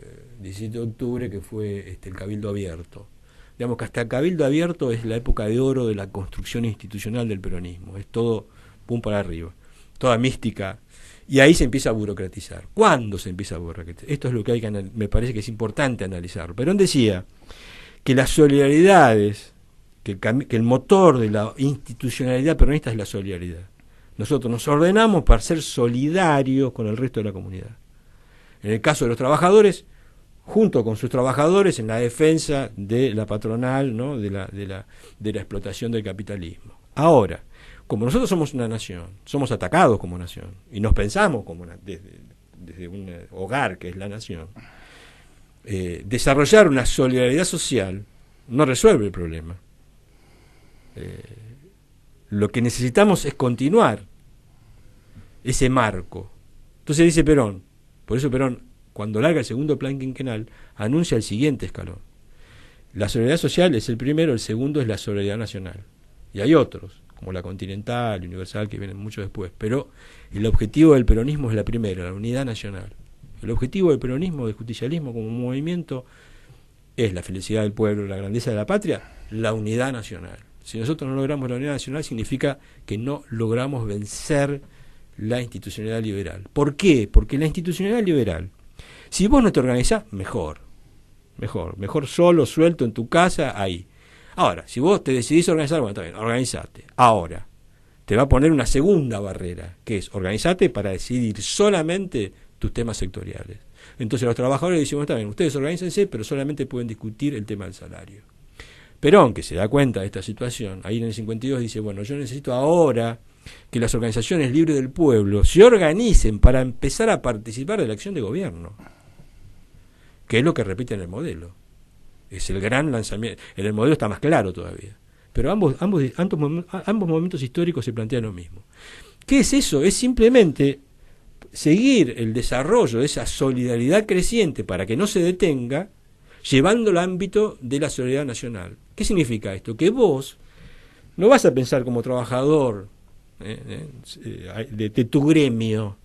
17 de octubre, que fue el Cabildo Abierto. Digamos que hasta el Cabildo Abierto es la época de oro de la construcción institucional del peronismo. Es todo pum para arriba, toda mística. Y ahí se empieza a burocratizar. ¿Cuándo se empieza a burocratizar? Esto es lo que me parece que es importante analizar. Perón decía que las solidaridades, que el motor de la institucionalidad peronista es la solidaridad. Nosotros nos ordenamos para ser solidarios con el resto de la comunidad. En el caso de los trabajadores, junto con sus trabajadores en la defensa de la patronal, ¿no? de la explotación del capitalismo. Ahora, como nosotros somos una nación, somos atacados como nación, y nos pensamos como desde un hogar que es la nación, desarrollar una solidaridad social no resuelve el problema. Lo que necesitamos es continuar ese marco. Entonces dice Perón, por eso Perón, cuando larga el segundo plan quinquenal, anuncia el siguiente escalón. La solidaridad social es el primero, el segundo es la solidaridad nacional. Y hay otros, como la continental, universal, que vienen mucho después. Pero el objetivo del peronismo es la primera, la unidad nacional. El objetivo del peronismo, del justicialismo como movimiento, es la felicidad del pueblo, la grandeza de la patria, la unidad nacional. Si nosotros no logramos la unidad nacional, significa que no logramos vencer la institucionalidad liberal. ¿Por qué? Porque la institucionalidad liberal, si vos no te organizás, mejor solo, suelto en tu casa, ahí. Ahora, si vos te decidís organizar, bueno, está bien, organizate. Ahora, te va a poner una segunda barrera, que es organizate para decidir solamente tus temas sectoriales. Entonces los trabajadores dicen, bueno, está bien, ustedes organícense, pero solamente pueden discutir el tema del salario. Perón, que se da cuenta de esta situación, ahí en el 52 dice, bueno, yo necesito ahora que las organizaciones libres del pueblo se organicen para empezar a participar de la acción de gobierno, que es lo que repite en el modelo. Es el gran lanzamiento. En el modelo está más claro todavía. Pero ambos momentos históricos se plantean lo mismo. ¿Qué es eso? Es simplemente seguir el desarrollo de esa solidaridad creciente para que no se detenga, llevando al ámbito de la solidaridad nacional. ¿Qué significa esto? Que vos no vas a pensar como trabajador de tu gremio,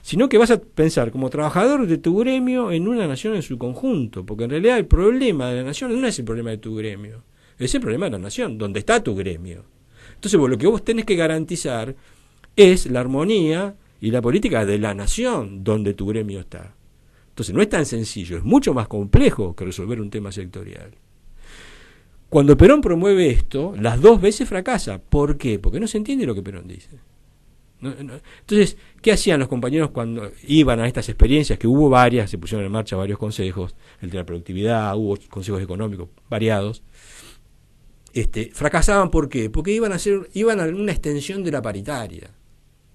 sino que vas a pensar como trabajador de tu gremio en una nación en su conjunto, porque en realidad el problema de la nación no es el problema de tu gremio, es el problema de la nación, donde está tu gremio. Entonces lo que vos tenés que garantizar es la armonía y la política de la nación donde tu gremio está. Entonces no es tan sencillo, es mucho más complejo que resolver un tema sectorial. Cuando Perón promueve esto, las dos veces fracasa. ¿Por qué? Porque no se entiende lo que Perón dice. Entonces, ¿qué hacían los compañeros cuando iban a estas experiencias? Que hubo varias, se pusieron en marcha varios consejos, el de la productividad, hubo consejos económicos variados. Fracasaban, ¿por qué? Porque iban a una extensión de la paritaria.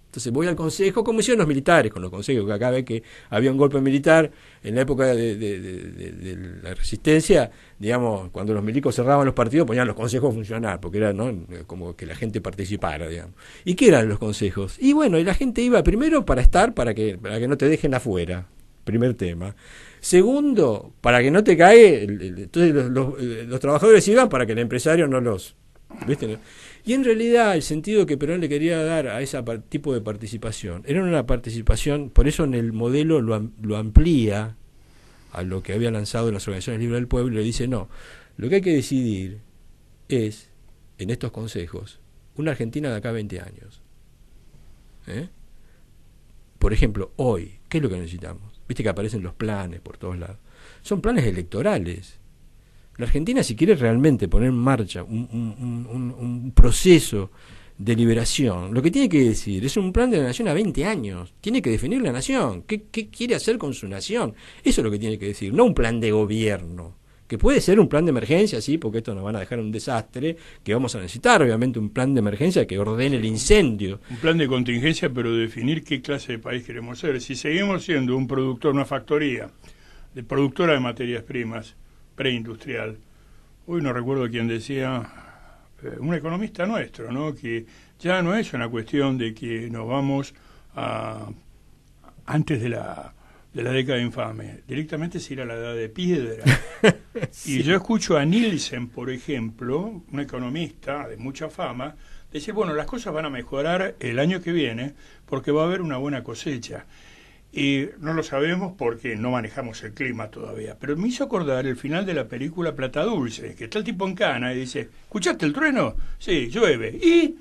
Entonces voy al consejo, como hicieron los militares con los consejos, que acá ve que había un golpe militar en la época de la resistencia, digamos, cuando los milicos cerraban los partidos ponían los consejos a funcionar, porque era, ¿no?, como que la gente participara, digamos. ¿Y qué eran los consejos? Y bueno, y la gente iba primero para que no te dejen afuera, primer tema. Segundo, para que no te cae, entonces los trabajadores iban para que el empresario no los... ¿Viste? Y en realidad el sentido que Perón le quería dar a ese tipo de participación era una participación, por eso en el modelo lo amplía a lo que había lanzado en las organizaciones libres del pueblo y le dice, no, lo que hay que decidir es, en estos consejos, una Argentina de acá a 20 años. Por ejemplo, hoy, ¿qué es lo que necesitamos? Viste que aparecen los planes por todos lados. Son planes electorales. La Argentina, si quiere realmente poner en marcha un proceso de liberación, lo que tiene que decir es un plan de la nación a 20 años. Tiene que definir la nación. ¿Qué quiere hacer con su nación? Eso es lo que tiene que decir, no un plan de gobierno. Que puede ser un plan de emergencia, sí, porque esto nos van a dejar un desastre, que vamos a necesitar, obviamente, un plan de emergencia que ordene el incendio. Un plan de contingencia, pero definir qué clase de país queremos ser. Si seguimos siendo un productor, una factoría, productora de materias primas, preindustrial. Hoy no recuerdo quién decía, un economista nuestro, ¿no?, que ya no es una cuestión de que nos vamos antes de la década infame, directamente es ir a la edad de piedra. Sí. Y yo escucho a Nielsen, por ejemplo, un economista de mucha fama, decir, bueno, las cosas van a mejorar el año que viene porque va a haber una buena cosecha. Y no lo sabemos porque no manejamos el clima todavía. Pero me hizo acordar el final de la película Plata Dulce, que está el tipo en cana y dice, ¿escuchaste el trueno? Sí, llueve. Y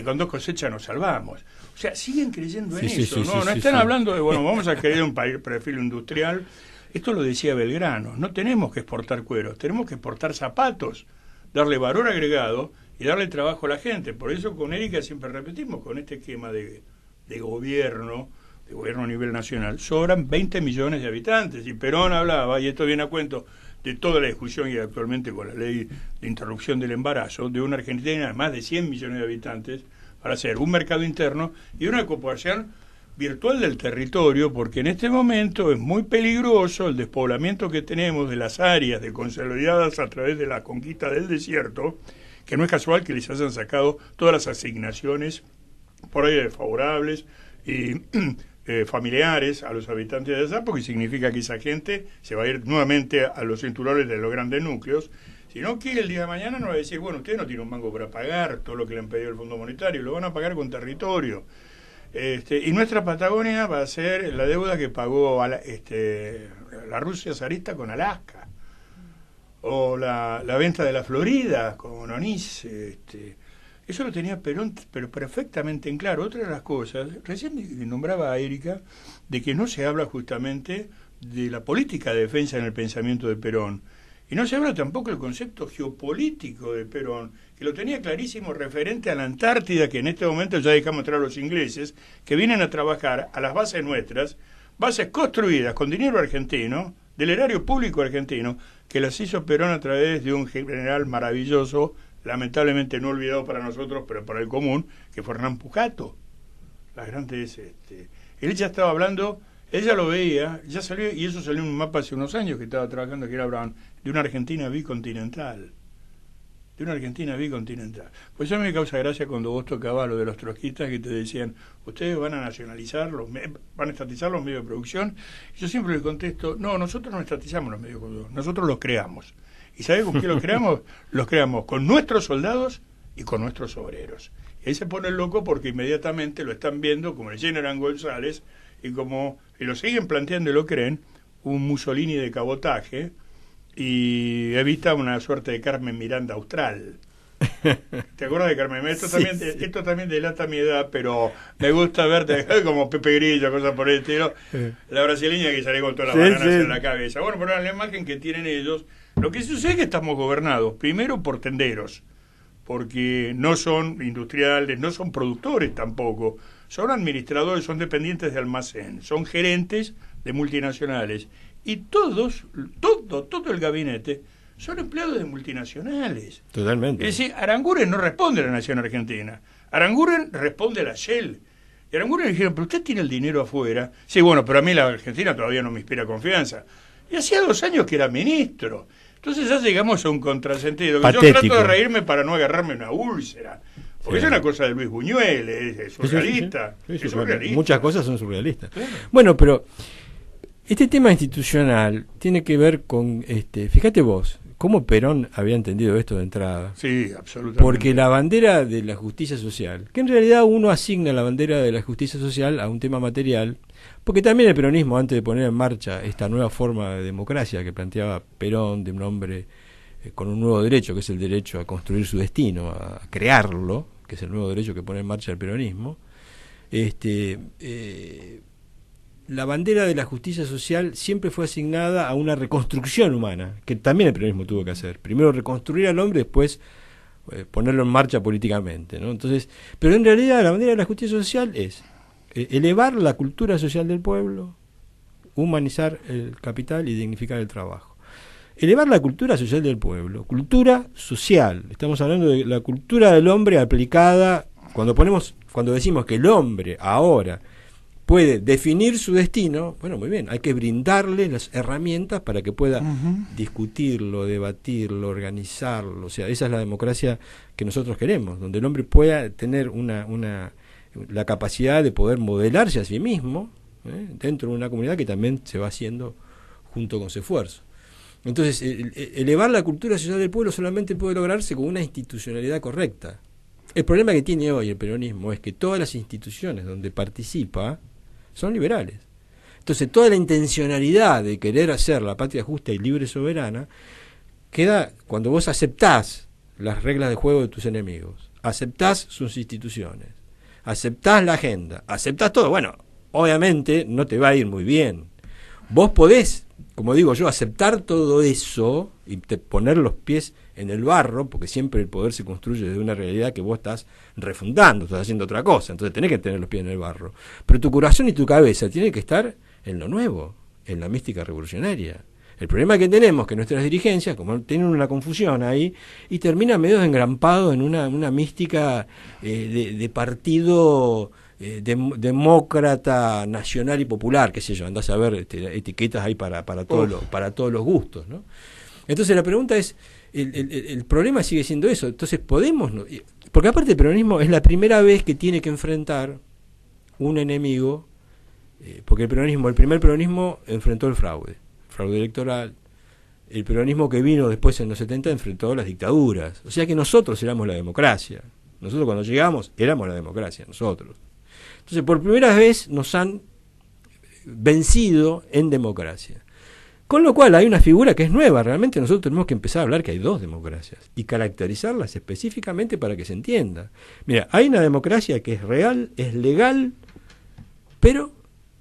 con 2 cosechas nos salvamos. O sea, siguen creyendo en eso, ¿no? No están hablando de, bueno, vamos a crear un perfil industrial. Esto lo decía Belgrano, no tenemos que exportar cueros, tenemos que exportar zapatos, darle valor agregado y darle trabajo a la gente. Por eso con Erika siempre repetimos, con este esquema de gobierno a nivel nacional, sobran 20 millones de habitantes. Y Perón hablaba, y esto viene a cuento de toda la discusión y actualmente con la ley de interrupción del embarazo, de una Argentina de más de 100 millones de habitantes para hacer un mercado interno y una ocupación virtual del territorio, porque en este momento es muy peligroso el despoblamiento que tenemos de las áreas consolidadas a través de la conquista del desierto, que no es casual que les hayan sacado todas las asignaciones por ahí desfavorables y familiares a los habitantes de allá, porque significa que esa gente se va a ir nuevamente a los cinturones de los grandes núcleos, sino que el día de mañana nos va a decir, bueno, ustedes no tienen un mango para pagar todo lo que le han pedido el Fondo Monetario, lo van a pagar con territorio. Y nuestra Patagonia va a ser la deuda que pagó la Rusia zarista con Alaska. o la venta de la Florida con Onís, eso lo tenía Perón, pero perfectamente en claro. Otra de las cosas, recién nombraba a Erika, de que no se habla justamente de la política de defensa en el pensamiento de Perón. Y no se habla tampoco del concepto geopolítico de Perón, que lo tenía clarísimo referente a la Antártida, que en este momento ya dejamos entrar a los ingleses, que vienen a trabajar a las bases nuestras, bases construidas con dinero argentino, del erario público argentino, que las hizo Perón a través de un general maravilloso, lamentablemente no olvidado para nosotros, pero para el común, que fue Hernán Pujato. Las grandes, él ya estaba hablando, ella lo veía, ya salió, y eso salió en un mapa hace unos años que estaba trabajando, que era Brown, de una Argentina bicontinental. De una Argentina bicontinental. Pues eso me causa gracia cuando vos tocabas lo de los trotskistas que te decían, ustedes van a nacionalizar, van a estatizar los medios de producción. Y yo siempre les contesto, no, nosotros no estatizamos los medios de producción, nosotros los creamos. ¿Y sabés con qué los creamos? Los creamos con nuestros soldados y con nuestros obreros. Y ahí se pone loco porque inmediatamente lo están viendo como el General González y lo siguen planteando y lo creen, un Mussolini de cabotaje, y evita una suerte de Carmen Miranda austral. ¿Te acuerdas de Carmen Miranda? Esto también delata mi edad, pero me gusta verte como Pepe Grillo, cosas por el estilo. La brasileña que sale con todas las bananas en la cabeza. Bueno, pero la imagen que tienen ellos, lo que sucede es que estamos gobernados, primero por tenderos, porque no son industriales, no son productores tampoco, son administradores, son dependientes de almacén, son gerentes de multinacionales. Y todo el gabinete son empleados de multinacionales. Totalmente. Es decir, Aranguren no responde a la nación argentina. Aranguren responde a la Shell. Y Aranguren le dijeron, pero usted tiene el dinero afuera. Sí, bueno, pero a mí la Argentina todavía no me inspira confianza. Y hacía 2 años que era ministro. Entonces ya llegamos a un contrasentido. Yo trato de reírme para no agarrarme una úlcera. Porque es una cosa de Luis Buñuel, es surrealista. Sí. Es surrealista. Muchas cosas son surrealistas. Claro. Bueno, pero este tema institucional tiene que ver con, fíjate vos, cómo Perón había entendido esto de entrada. Sí, absolutamente. Porque la bandera de la justicia social, que en realidad uno asigna la bandera de la justicia social a un tema material, porque también el peronismo, antes de poner en marcha esta nueva forma de democracia que planteaba Perón, de un hombre con un nuevo derecho, que es el derecho a construir su destino, a crearlo, que es el nuevo derecho que pone en marcha el peronismo, la bandera de la justicia social siempre fue asignada a una reconstrucción humana, que también el peronismo tuvo que hacer. Primero reconstruir al hombre, después ponerlo en marcha políticamente, ¿no? Entonces, pero en realidad la bandera de la justicia social es elevar la cultura social del pueblo, humanizar el capital y dignificar el trabajo. Elevar la cultura social del pueblo, cultura social. Estamos hablando de la cultura del hombre aplicada cuando decimos que el hombre ahora puede definir su destino. Bueno, muy bien, hay que brindarle las herramientas para que pueda discutirlo, debatirlo, organizarlo. O sea, esa es la democracia que nosotros queremos, donde el hombre pueda tener la capacidad de poder modelarse a sí mismo dentro de una comunidad que también se va haciendo junto con su esfuerzo. Entonces, elevar la cultura social del pueblo solamente puede lograrse con una institucionalidad correcta. El problema que tiene hoy el peronismo es que todas las instituciones donde participa son liberales. Entonces, toda la intencionalidad de querer hacer la patria justa y libre y soberana queda cuando vos aceptás las reglas de juego de tus enemigos, aceptás sus instituciones, aceptás la agenda, aceptás todo. Bueno, obviamente no te va a ir muy bien. Vos podés, como digo yo, aceptar todo eso y poner los pies en el barro, porque siempre el poder se construye desde una realidad que vos estás refundando, estás haciendo otra cosa, entonces tenés que tener los pies en el barro. Pero tu corazón y tu cabeza tienen que estar en lo nuevo, en la mística revolucionaria. El problema que tenemos es que nuestras dirigencias, como tienen una confusión ahí, y terminan medio engrampados en una mística de partido demócrata, nacional y popular, qué sé yo, andás a ver etiquetas ahí para todos los gustos, ¿no? Entonces la pregunta es, el problema sigue siendo eso. Entonces podemos, porque aparte el peronismo es la primera vez que tiene que enfrentar un enemigo, porque el primer peronismo enfrentó el fraude electoral. El peronismo que vino después en los 70 enfrentó las dictaduras. O sea que nosotros éramos la democracia. Nosotros cuando llegamos éramos la democracia, nosotros. Entonces por primera vez nos han vencido en democracia. Con lo cual hay una figura que es nueva. Realmente nosotros tenemos que empezar a hablar que hay dos democracias y caracterizarlas específicamente para que se entienda. Mira, hay una democracia que es real, es legal, pero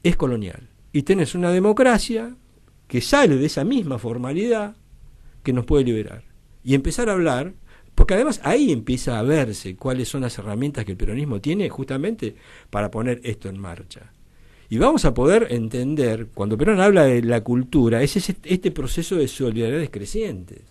es colonial. Y tenés una democracia que sale de esa misma formalidad que nos puede liberar. Y empezar a hablar, porque además ahí empieza a verse cuáles son las herramientas que el peronismo tiene justamente para poner esto en marcha. Y vamos a poder entender, cuando Perón habla de la cultura, es este proceso de solidaridades crecientes.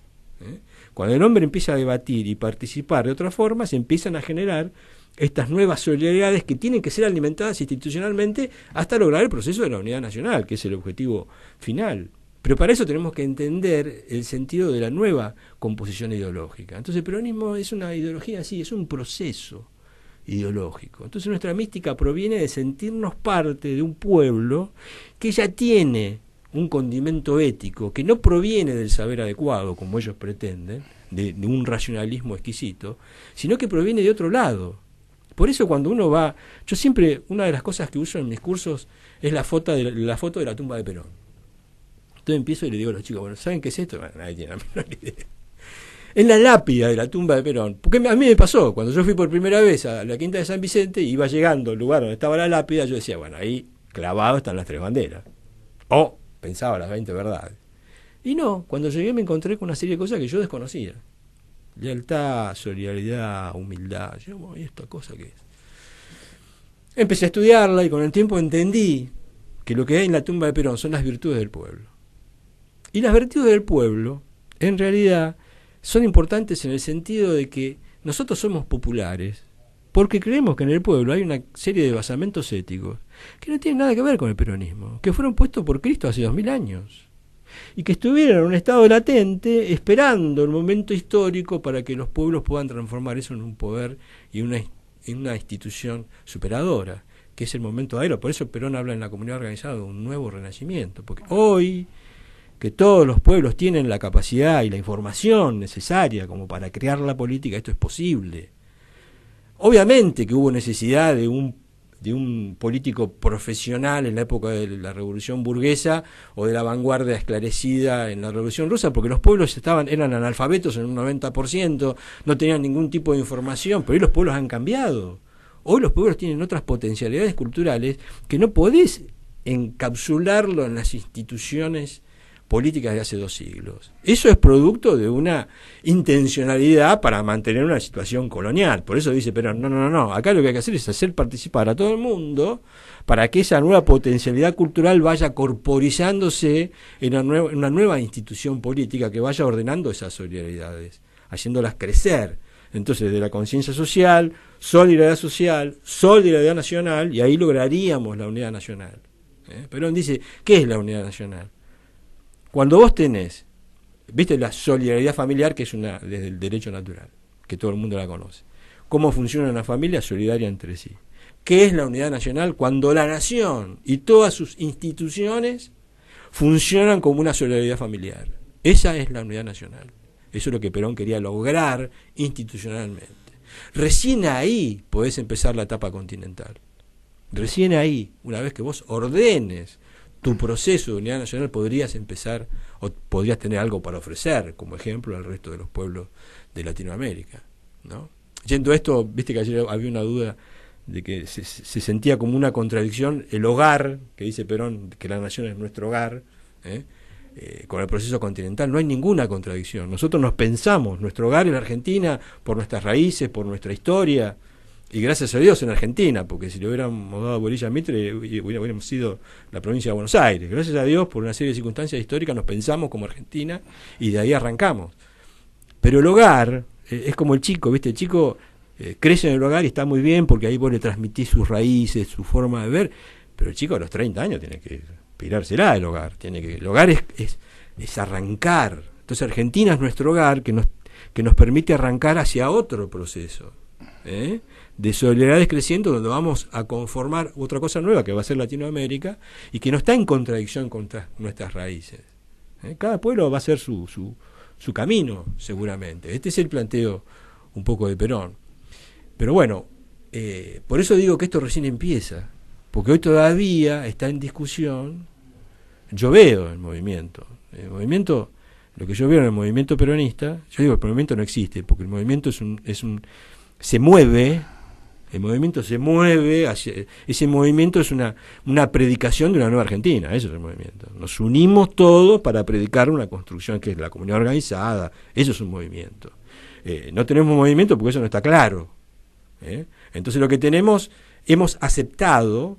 Cuando el hombre empieza a debatir y participar de otra forma, se empiezan a generar estas nuevas solidaridades que tienen que ser alimentadas institucionalmente hasta lograr el proceso de la unidad nacional, que es el objetivo final. Pero para eso tenemos que entender el sentido de la nueva composición ideológica. Entonces el peronismo es una ideología así, es un proceso ideológico. Entonces nuestra mística proviene de sentirnos parte de un pueblo que ya tiene un condimento ético, que no proviene del saber adecuado, como ellos pretenden, de un racionalismo exquisito, sino que proviene de otro lado. Por eso cuando uno va, yo siempre, una de las cosas que uso en mis cursos es la foto de la tumba de Perón. Entonces empiezo y le digo a los chicos, bueno, ¿saben qué es esto? Bueno, nadie tiene la menor idea. En la lápida de la tumba de Perón, porque a mí me pasó, cuando yo fui por primera vez a la Quinta de San Vicente, iba llegando al lugar donde estaba la lápida, yo decía, bueno, ahí clavado están las 3 banderas. O pensaba las 20 verdades. Y no, cuando llegué me encontré con una serie de cosas que yo desconocía. Lealtad, solidaridad, humildad. Yo, bueno, ¿y esta cosa qué es? Empecé a estudiarla y con el tiempo entendí que lo que hay en la tumba de Perón son las virtudes del pueblo. Y las virtudes del pueblo, en realidad, son importantes en el sentido de que nosotros somos populares porque creemos que en el pueblo hay una serie de basamentos éticos que no tienen nada que ver con el peronismo, que fueron puestos por Cristo hace 2000 años y que estuvieron en un estado latente esperando el momento histórico para que los pueblos puedan transformar eso en un poder y en una institución superadora, que es el momento de ahora. Por eso Perón habla en la comunidad organizada de un nuevo renacimiento, porque hoy que todos los pueblos tienen la capacidad y la información necesaria como para crear la política, esto es posible. Obviamente que hubo necesidad de un político profesional en la época de la Revolución Burguesa o de la vanguardia esclarecida en la Revolución Rusa, porque los pueblos eran analfabetos en un 90%, no tenían ningún tipo de información, pero hoy los pueblos han cambiado. Hoy los pueblos tienen otras potencialidades culturales que no podés encapsularlo en las instituciones políticas de hace 2 siglos. Eso es producto de una intencionalidad para mantener una situación colonial. Por eso dice Perón, no, acá lo que hay que hacer es hacer participar a todo el mundo para que esa nueva potencialidad cultural vaya corporizándose en una nueva institución política que vaya ordenando esas solidaridades, haciéndolas crecer. Entonces, de la conciencia social, solidaridad nacional, y ahí lograríamos la unidad nacional. Perón dice, ¿qué es la unidad nacional? Cuando vos tenés, viste, la solidaridad familiar, que es desde el derecho natural, que todo el mundo la conoce. ¿Cómo funciona una familia solidaria entre sí? ¿Qué es la unidad nacional? Cuando la nación y todas sus instituciones funcionan como una solidaridad familiar. Esa es la unidad nacional. Eso es lo que Perón quería lograr institucionalmente. Recién ahí podés empezar la etapa continental. Recién ahí, una vez que vos ordenes tu proceso de unidad nacional, podrías empezar o podrías tener algo para ofrecer como ejemplo al resto de los pueblos de Latinoamérica, ¿no? Yendo a esto, viste que ayer había una duda de que se sentía como una contradicción el hogar, que dice Perón, que la nación es nuestro hogar, con el proceso continental. No hay ninguna contradicción. Nosotros nos pensamos nuestro hogar en la Argentina por nuestras raíces, por nuestra historia, y gracias a Dios en Argentina, porque si le hubiéramos dado bolilla a Mitre, hubiéramos sido la provincia de Buenos Aires. Gracias a Dios, por una serie de circunstancias históricas, nos pensamos como Argentina y de ahí arrancamos. Pero el hogar es como el chico, ¿viste? El chico crece en el hogar y está muy bien porque ahí vos le transmitís sus raíces, su forma de ver, pero el chico a los 30 años tiene que pirársela del hogar. El hogar es arrancar. Entonces Argentina es nuestro hogar que nos permite arrancar hacia otro proceso, de solidaridades creciendo, donde vamos a conformar otra cosa nueva que va a ser Latinoamérica y que no está en contradicción con nuestras raíces. Cada pueblo va a hacer su camino, seguramente. Este es el planteo un poco de Perón. Pero bueno, por eso digo que esto recién empieza, porque hoy todavía está en discusión yo veo el movimiento. El movimiento, lo que yo veo en el movimiento peronista, yo digo, el movimiento no existe, porque el movimiento se mueve, el movimiento se mueve, ese movimiento es una predicación de una nueva Argentina, eso es el movimiento. Nos unimos todos para predicar una construcción que es la comunidad organizada, eso es un movimiento. No tenemos movimiento porque eso no está claro. Entonces lo que tenemos, hemos aceptado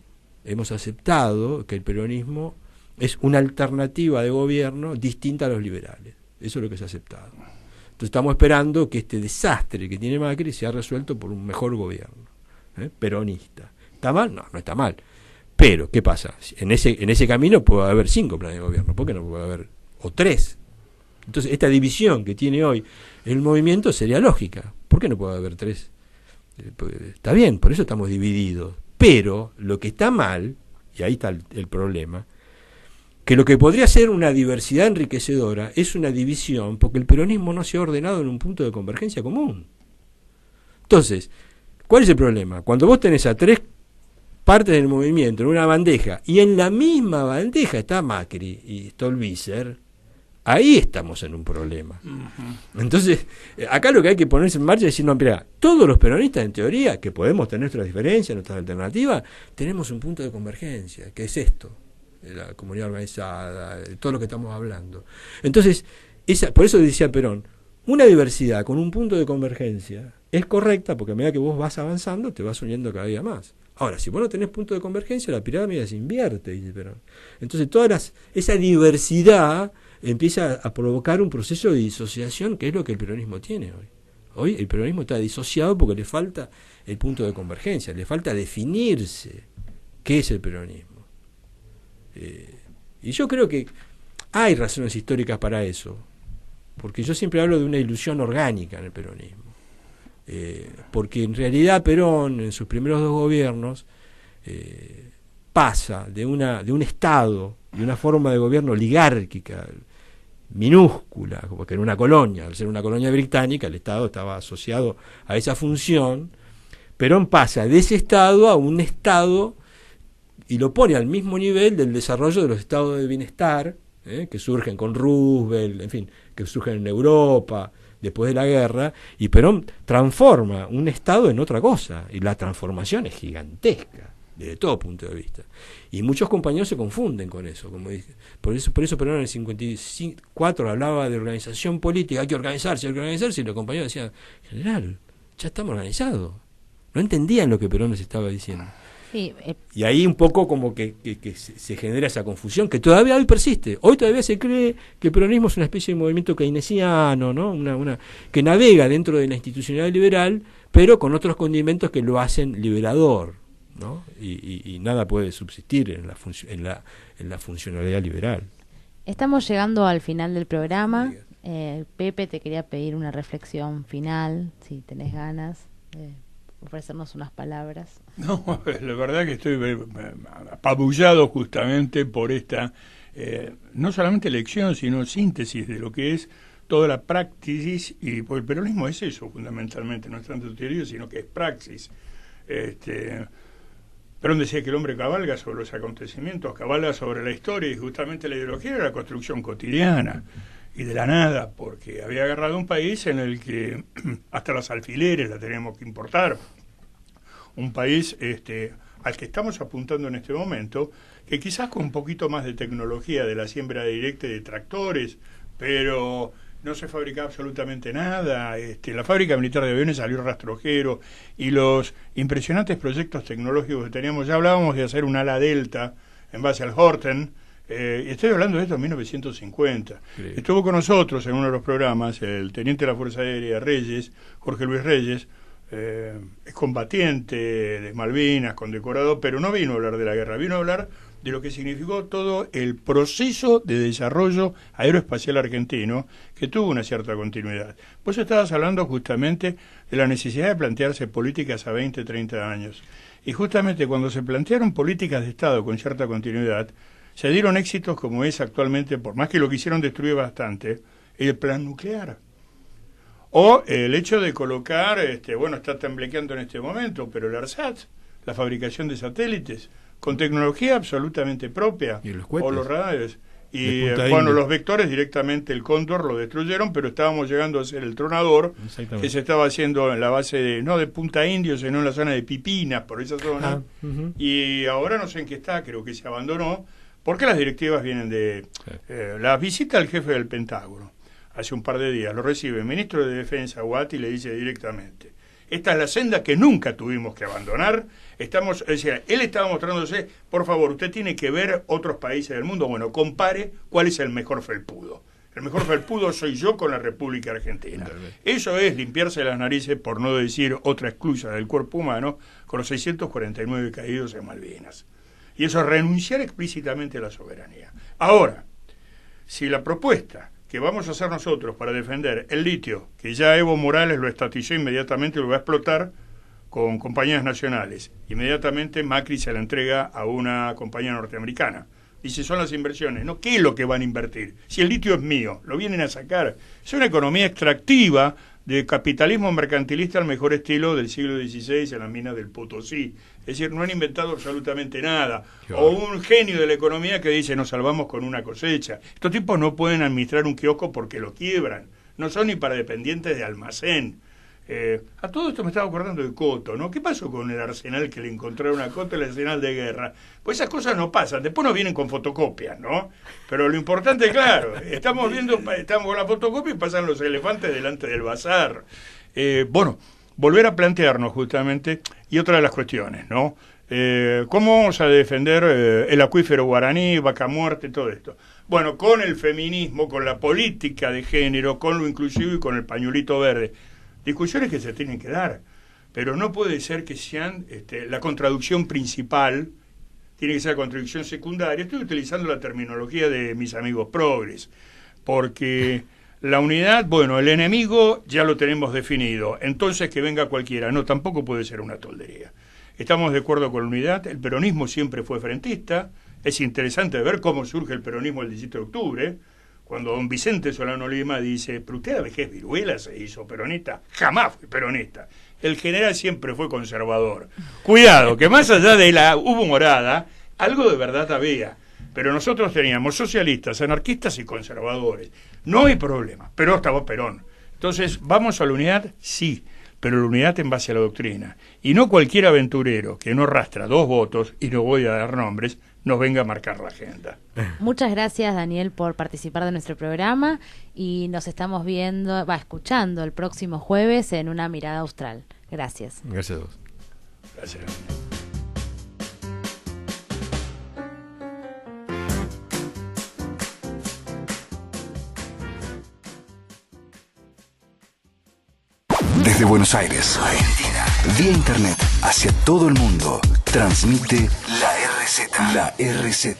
que el peronismo es una alternativa de gobierno distinta a los liberales. Eso es lo que se ha aceptado. Entonces estamos esperando que este desastre que tiene Macri sea resuelto por un mejor gobierno, peronista. ¿Está mal? No, no está mal. Pero, ¿qué pasa? En ese camino puede haber 5 planes de gobierno. ¿Por qué no puede haber? O 3. Entonces, esta división que tiene hoy el movimiento sería lógica. ¿Por qué no puede haber 3? Está bien, por eso estamos divididos. Pero lo que está mal, y ahí está el problema, que lo que podría ser una diversidad enriquecedora es una división, porque el peronismo no se ha ordenado en un punto de convergencia común. Entonces, ¿cuál es el problema? Cuando vos tenés a 3 partes del movimiento en una bandeja, y en la misma bandeja está Macri y Stolbizer, ahí estamos en un problema. Entonces, acá lo que hay que ponerse en marcha es decir, no, mira, todos los peronistas en teoría, que podemos tener nuestras diferencias, nuestras alternativas, tenemos un punto de convergencia, que es esto, la comunidad organizada, todo lo que estamos hablando. Entonces, por eso decía Perón, una diversidad con un punto de convergencia es correcta, porque a medida que vos vas avanzando, te vas uniendo cada día más. Ahora, si vos no tenés punto de convergencia, la pirámide se invierte, dice Perón. Entonces, esa diversidad empieza a provocar un proceso de disociación, que es lo que el peronismo tiene hoy. Hoy el peronismo está disociado porque le falta el punto de convergencia, le falta definirse qué es el peronismo. Y yo creo que hay razones históricas para eso, porque yo siempre hablo de una ilusión orgánica en el peronismo. Porque en realidad Perón, en sus primeros 2 gobiernos, pasa de un Estado, de una forma de gobierno oligárquica, minúscula, porque era una colonia, al ser una colonia británica, el Estado estaba asociado a esa función. Perón pasa de ese Estado a un Estado y lo pone al mismo nivel del desarrollo de los estados de bienestar, que surgen con Roosevelt, en fin, que surgen en Europa después de la guerra, y Perón transforma un Estado en otra cosa, y la transformación es gigantesca, desde todo punto de vista. Y muchos compañeros se confunden con eso, como dije. Por eso Perón en el 54 hablaba de organización política, hay que organizarse, y los compañeros decían, general, ya estamos organizados. No entendían lo que Perón les estaba diciendo. Sí, y ahí un poco como que se genera esa confusión que todavía hoy persiste. Hoy todavía se cree que el peronismo es una especie de movimiento keynesiano, ¿no? Que navega dentro de la institucionalidad liberal, pero con otros condimentos que lo hacen liberador, ¿no? Y nada puede subsistir en la funcionalidad liberal. Estamos llegando al final del programa. Pepe, te quería pedir una reflexión final, si tenés ganas. Ofrecernos unas palabras. No, la verdad que estoy apabullado justamente por esta, no solamente lección, sino síntesis de lo que es toda la praxis, y pues el peronismo es eso fundamentalmente, no es tanto teoría, sino que es praxis. Perón decía que el hombre cabalga sobre los acontecimientos, cabalga sobre la historia, y justamente la ideología era la construcción cotidiana. Y de la nada, porque había agarrado un país en el que hasta los alfileres la teníamos que importar. Un país al que estamos apuntando en este momento, que quizás con un poquito más de tecnología de la siembra directa y de tractores, pero no se fabrica absolutamente nada. La fábrica militar de aviones salió rastrojero, y los impresionantes proyectos tecnológicos que teníamos, ya hablábamos de hacer un ala delta en base al Horten. Estoy hablando de esto en 1950. Sí. Estuvo con nosotros en uno de los programas el teniente de la Fuerza Aérea Reyes, Jorge Luis Reyes, es combatiente de Malvinas, condecorado, pero no vino a hablar de la guerra, vino a hablar de lo que significó todo el proceso de desarrollo aeroespacial argentino, que tuvo una cierta continuidad. Vos estabas hablando justamente de la necesidad de plantearse políticas a 20, 30 años. Y justamente cuando se plantearon políticas de Estado con cierta continuidad, se dieron éxitos como es actualmente, por más que lo quisieron destruir bastante, el plan nuclear. O el hecho de colocar, está temblequeando en este momento, pero el ARSAT, la fabricación de satélites, con tecnología absolutamente propia. ¿Y los cohetes? O los radares. Y De Punta bueno, Indio. los vectores directamente el Cóndor lo destruyeron, pero estábamos llegando a hacer el tronador, que se estaba haciendo en la base de, no de Punta Indio, sino en la zona de Pipinas, por esa zona. Y ahora no sé en qué está, creo que se abandonó, porque las directivas vienen de la visita al jefe del Pentágono. Hace un par de días lo recibe el ministro de Defensa, Watt, y le dice directamente: esta es la senda que nunca tuvimos que abandonar. Él estaba mostrándose, por favor, usted tiene que ver otros países del mundo. Bueno, compare cuál es el mejor felpudo. El mejor felpudo soy yo con la República Argentina. Eso es limpiarse las narices, por no decir otra excusa del cuerpo humano, con los 649 caídos en Malvinas. Y eso es renunciar explícitamente a la soberanía. Ahora, si la propuesta que vamos a hacer nosotros para defender el litio, que ya Evo Morales lo estatizó inmediatamente y lo va a explotar con compañías nacionales, inmediatamente Macri se la entrega a una compañía norteamericana. Dice, son las inversiones, ¿no? ¿Qué es lo que van a invertir? Si el litio es mío, lo vienen a sacar. Es una economía extractiva de capitalismo mercantilista al mejor estilo del siglo XVI en las minas del Potosí. Es decir, no han inventado absolutamente nada. O un genio de la economía que dice, nos salvamos con una cosecha. Estos tipos no pueden administrar un kiosco porque lo quiebran. No son ni para dependientes de almacén. A todo esto me estaba acordando de Coto, ¿no? ¿Qué pasó con el arsenal que le encontraron a Coto, el arsenal de guerra? Pues esas cosas no pasan, después nos vienen con fotocopias, ¿no? Pero lo importante, claro, estamos con la fotocopia y pasan los elefantes delante del bazar. Bueno, volver a plantearnos justamente, y otra de las cuestiones, ¿no? ¿Cómo vamos a defender el acuífero guaraní, Vaca Muerta y todo esto? Bueno, con el feminismo, con la política de género, con lo inclusivo y con el pañuelito verde. Discusiones que se tienen que dar, pero no puede ser que sean la contradicción principal, tiene que ser la contradicción secundaria. Estoy utilizando la terminología de mis amigos progres, porque la unidad, bueno, el enemigo ya lo tenemos definido, entonces que venga cualquiera, no, tampoco puede ser una toldería. Estamos de acuerdo con la unidad, el peronismo siempre fue frentista, es interesante ver cómo surge el peronismo el 17 de octubre, cuando don Vicente Solano Lima dice, pero usted a vejez Viruela se hizo peronista, jamás fue peronista. El general siempre fue conservador. Cuidado, que más allá de la humorada, algo de verdad había. Pero nosotros teníamos socialistas, anarquistas y conservadores. No hay problema, pero estaba Perón. Entonces, ¿vamos a la unidad? Sí, pero la unidad en base a la doctrina. Y no cualquier aventurero que no arrastra 2 votos, y no voy a dar nombres, nos venga a marcar la agenda. Muchas gracias, Daniel, por participar de nuestro programa y nos estamos escuchando el próximo jueves en Una Mirada Austral. Gracias. Gracias a vos. Gracias. Desde Buenos Aires, Argentina, vía internet hacia todo el mundo, transmite la RZ. La RZ.